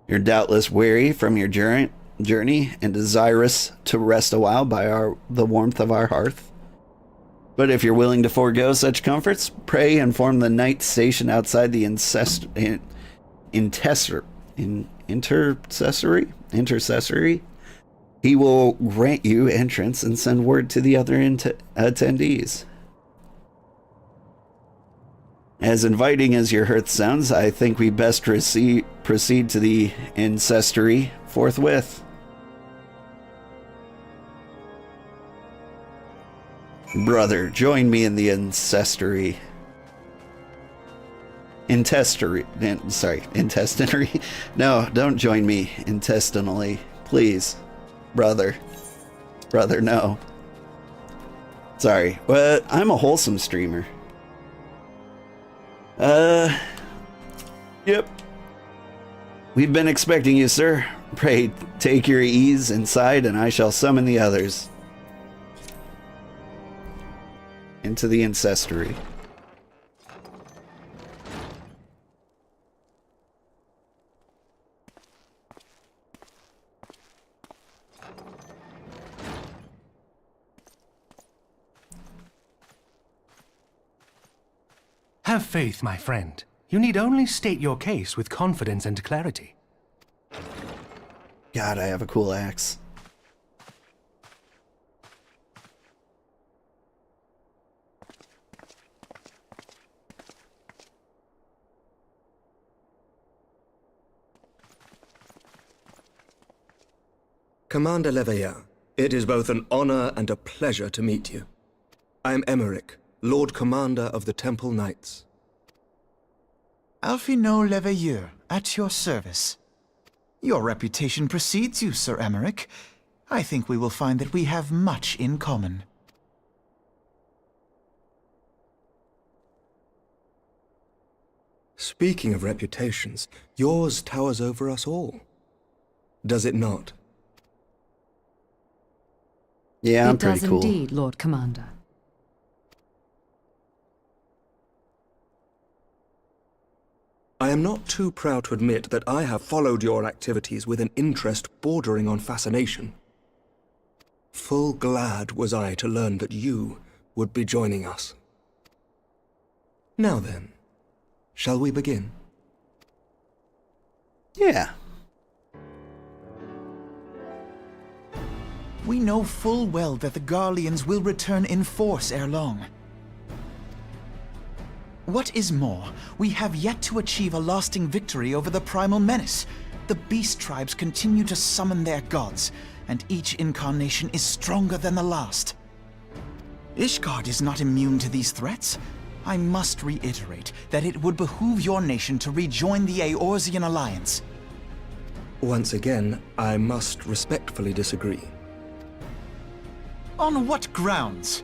You're doubtless weary from your journey and desirous to rest a while by the warmth of our hearth. But if you're willing to forego such comforts, pray and form the night station outside the intercessory. He will grant you entrance and send word to the other attendees. As inviting as your hearth sounds, I think we best proceed to the ancestry forthwith. Brother, join me in the ancestry. intestinary. No, don't join me intestinally, please, brother. Brother, no. Sorry, but I'm a wholesome streamer. Yep. We've been expecting you, sir. Pray take your ease inside, and I shall summon the others into the incestory. Have faith, my friend. You need only state your case with confidence and clarity. God, I have a cool axe. Commander Leveilleur, it is both an honor and a pleasure to meet you. I am Emmerich, Lord Commander of the Temple Knights. Alphino Leveilleur, at your service. Your reputation precedes you, Sir Emmerich. I think we will find that we have much in common. Speaking of reputations, yours towers over us all. Does it not? Yeah, I'm pretty cool. It does indeed, Lord Commander. I am not too proud to admit that I have followed your activities with an interest bordering on fascination. Full glad was I to learn that you would be joining us. Now then, shall we begin? Yeah. We know full well that the Garleans will return in force ere long. What is more, we have yet to achieve a lasting victory over the primal menace. The beast tribes continue to summon their gods, and each incarnation is stronger than the last. Ishgard is not immune to these threats. I must reiterate that it would behoove your nation to rejoin the Eorzean Alliance. Once again, I must respectfully disagree. On what grounds?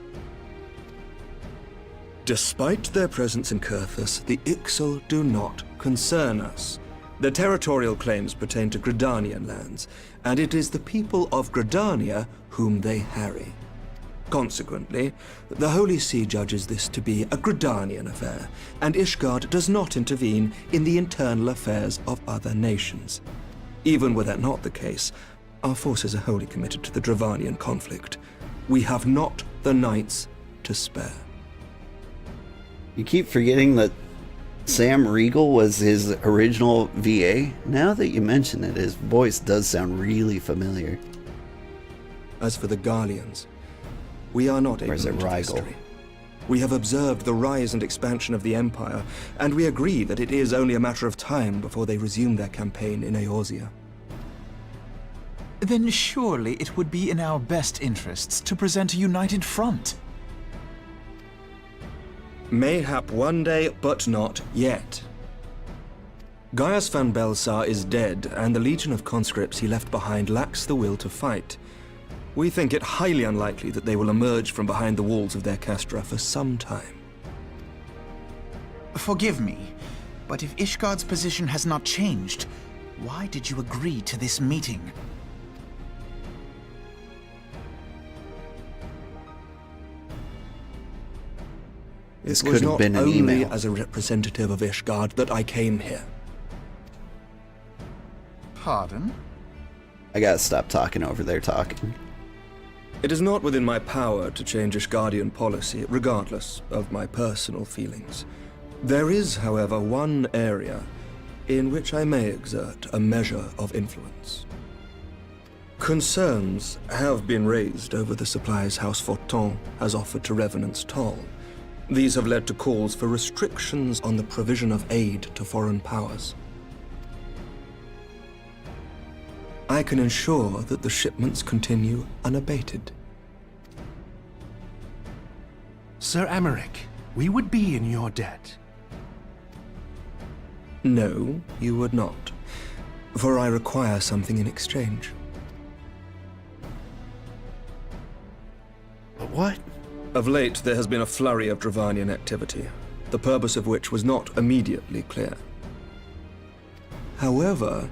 Despite their presence in Kurthus, the Ixal do not concern us. Their territorial claims pertain to Gridanian lands, and it is the people of Gridania whom they harry. Consequently, the Holy See judges this to be a Gridanian affair, and Ishgard does not intervene in the internal affairs of other nations. Even were that not the case, our forces are wholly committed to the Dravanian conflict. We have not the knights to spare. You keep forgetting that Sam Riegel was his original VA. Now that you mention it, his voice does sound really familiar. As for the Garleans, we are not ignorant of history. We have observed the rise and expansion of the Empire, and we agree that it is only a matter of time before they resume their campaign in Eorzea. Then surely it would be in our best interests to present a united front. Mayhap one day, but not yet. Gaius van Belsar is dead, and the legion of conscripts he left behind lacks the will to fight. We think it highly unlikely that they will emerge from behind the walls of their castra for some time. Forgive me, but if Ishgard's position has not changed, why did you agree to this meeting? This It was could have not been an only email. as a representative of Ishgard that I came here. Pardon? I gotta stop talking over there talking. It is not within my power to change Ishgardian policy, regardless of my personal feelings. There is, however, one area in which I may exert a measure of influence. Concerns have been raised over the supplies House Fortin has offered to Revenant's Toll. These have led to calls for restrictions on the provision of aid to foreign powers. I can ensure that the shipments continue unabated. Sir Emmerich, we would be in your debt. No, you would not. For I require something in exchange. What? Of late, there has been a flurry of Dravanian activity, the purpose of which was not immediately clear. However,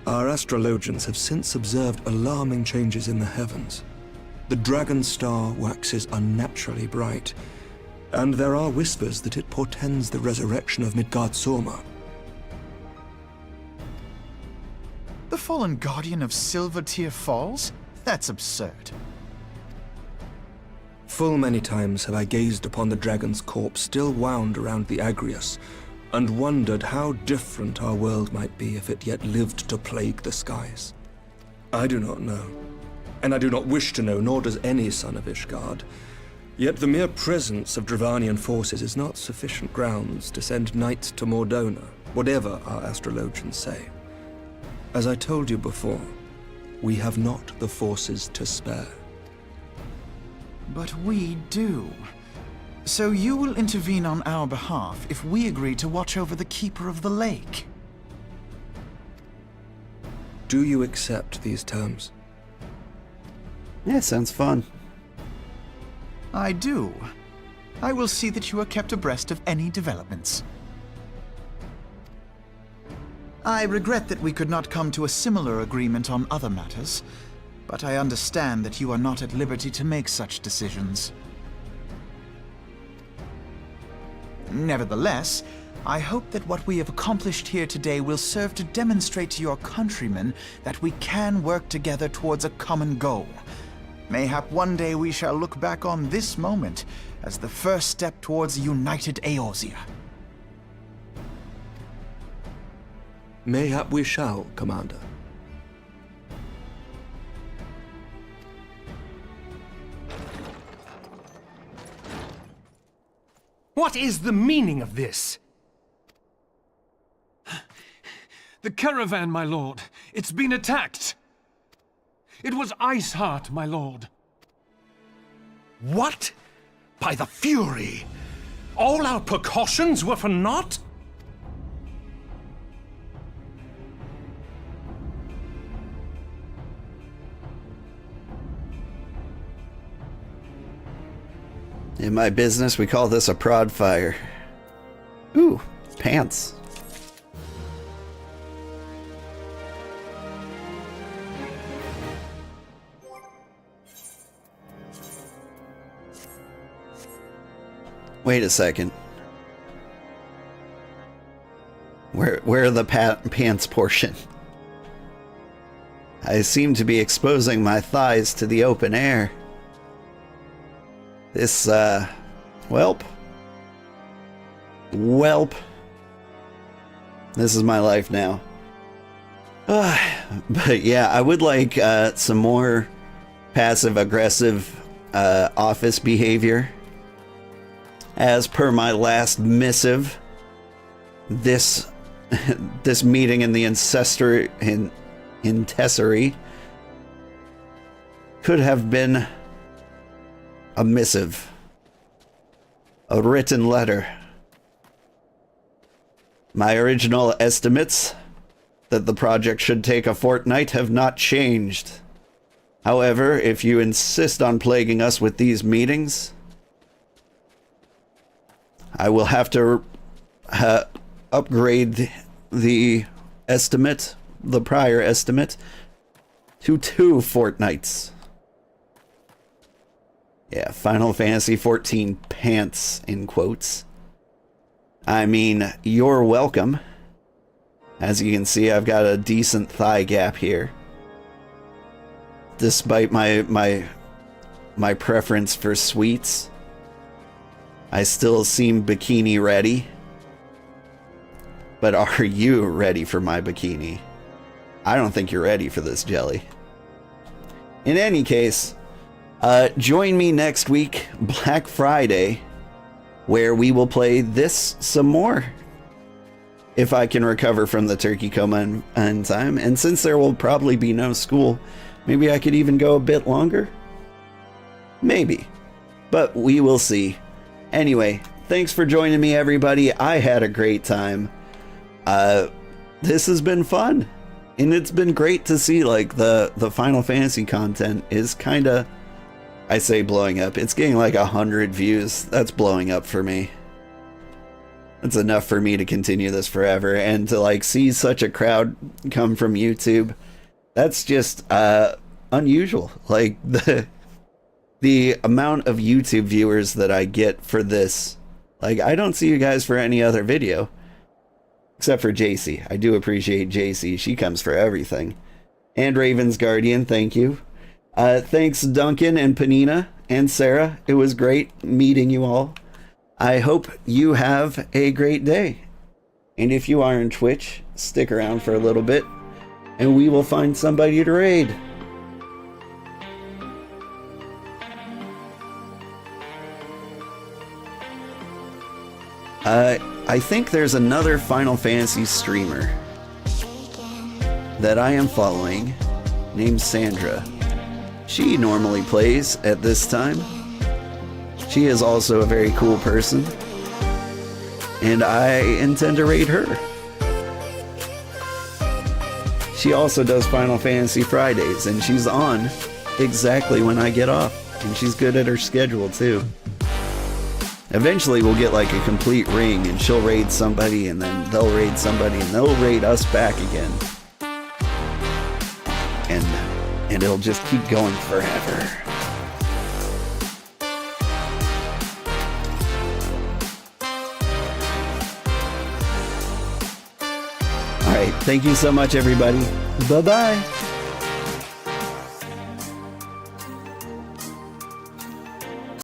our astrologians have since observed alarming changes in the heavens. The dragon star waxes unnaturally bright, and there are whispers that it portends the resurrection of Midgard Sorma. The fallen guardian of Silvertear Falls? That's absurd. Full many times have I gazed upon the dragon's corpse still wound around the Agrius, and wondered how different our world might be if it yet lived to plague the skies. I do not know, and I do not wish to know, nor does any son of Ishgard. Yet the mere presence of Dravanian forces is not sufficient grounds to send knights to Mordona, whatever our astrologians say. As I told you before, we have not the forces to spare. But we do. So you will intervene on our behalf if we agree to watch over the Keeper of the Lake. Do you accept these terms? Yeah, sounds fun. I do. I will see that you are kept abreast of any developments. I regret that we could not come to a similar agreement on other matters, but I understand that you are not at liberty to make such decisions. Nevertheless, I hope that what we have accomplished here today will serve to demonstrate to your countrymen that we can work together towards a common goal. Mayhap one day we shall look back on this moment as the first step towards a united Eorzea. Mayhap we shall, Commander. What is the meaning of this? The caravan, my lord. It's been attacked. It was Iceheart, my lord. What? By the Fury! All our precautions were for naught? In my business, we call this a prod fire. Ooh, pants. Wait a second. Where are the pants portion? I seem to be exposing my thighs to the open air. This, Welp. This is my life now. But yeah, I would like some more passive-aggressive office behavior. As per my last missive, this meeting in the Intessory could have been a missive, a written letter. My original estimates that the project should take a fortnight have not changed. However, if you insist on plaguing us with these meetings, I will have to upgrade the estimate, the prior estimate, to 2 fortnights. Yeah, Final Fantasy XIV pants, in quotes. I mean, you're welcome. As you can see, I've got a decent thigh gap here. Despite my preference for sweets, I still seem bikini ready. But are you ready for my bikini? I don't think you're ready for this, Jelly. In any case, join me next week, Black Friday, where we will play this some more. If I can recover from the turkey coma in time. And since there will probably be no school, maybe I could even go a bit longer? Maybe. But we will see. Anyway, thanks for joining me, everybody. I had a great time. this has been fun. And it's been great to see, like, the Final Fantasy content is kind of, I say blowing up. It's getting like 100 views. That's blowing up for me. That's enough for me to continue this forever. And to, like, see such a crowd come from YouTube, that's just unusual. Like, the amount of YouTube viewers that I get for this, like, I don't see you guys for any other video. Except for JC. I do appreciate JC. She comes for everything. And Raven's Guardian, thank you. Thanks Duncan and Panina and Sarah. It was great meeting you all. I hope you have a great day. And if you are on Twitch, stick around for a little bit and we will find somebody to raid. I think there's another Final Fantasy streamer that I am following named Sandra. She normally plays at this time. She is also a very cool person, and I intend to raid her. She also does Final Fantasy Fridays, and she's on exactly when I get off, and she's good at her schedule too. Eventually we'll get like a complete ring and she'll raid somebody and then they'll raid somebody and they'll raid us back again. And it'll just keep going forever. Alright, thank you so much everybody. Bye-bye.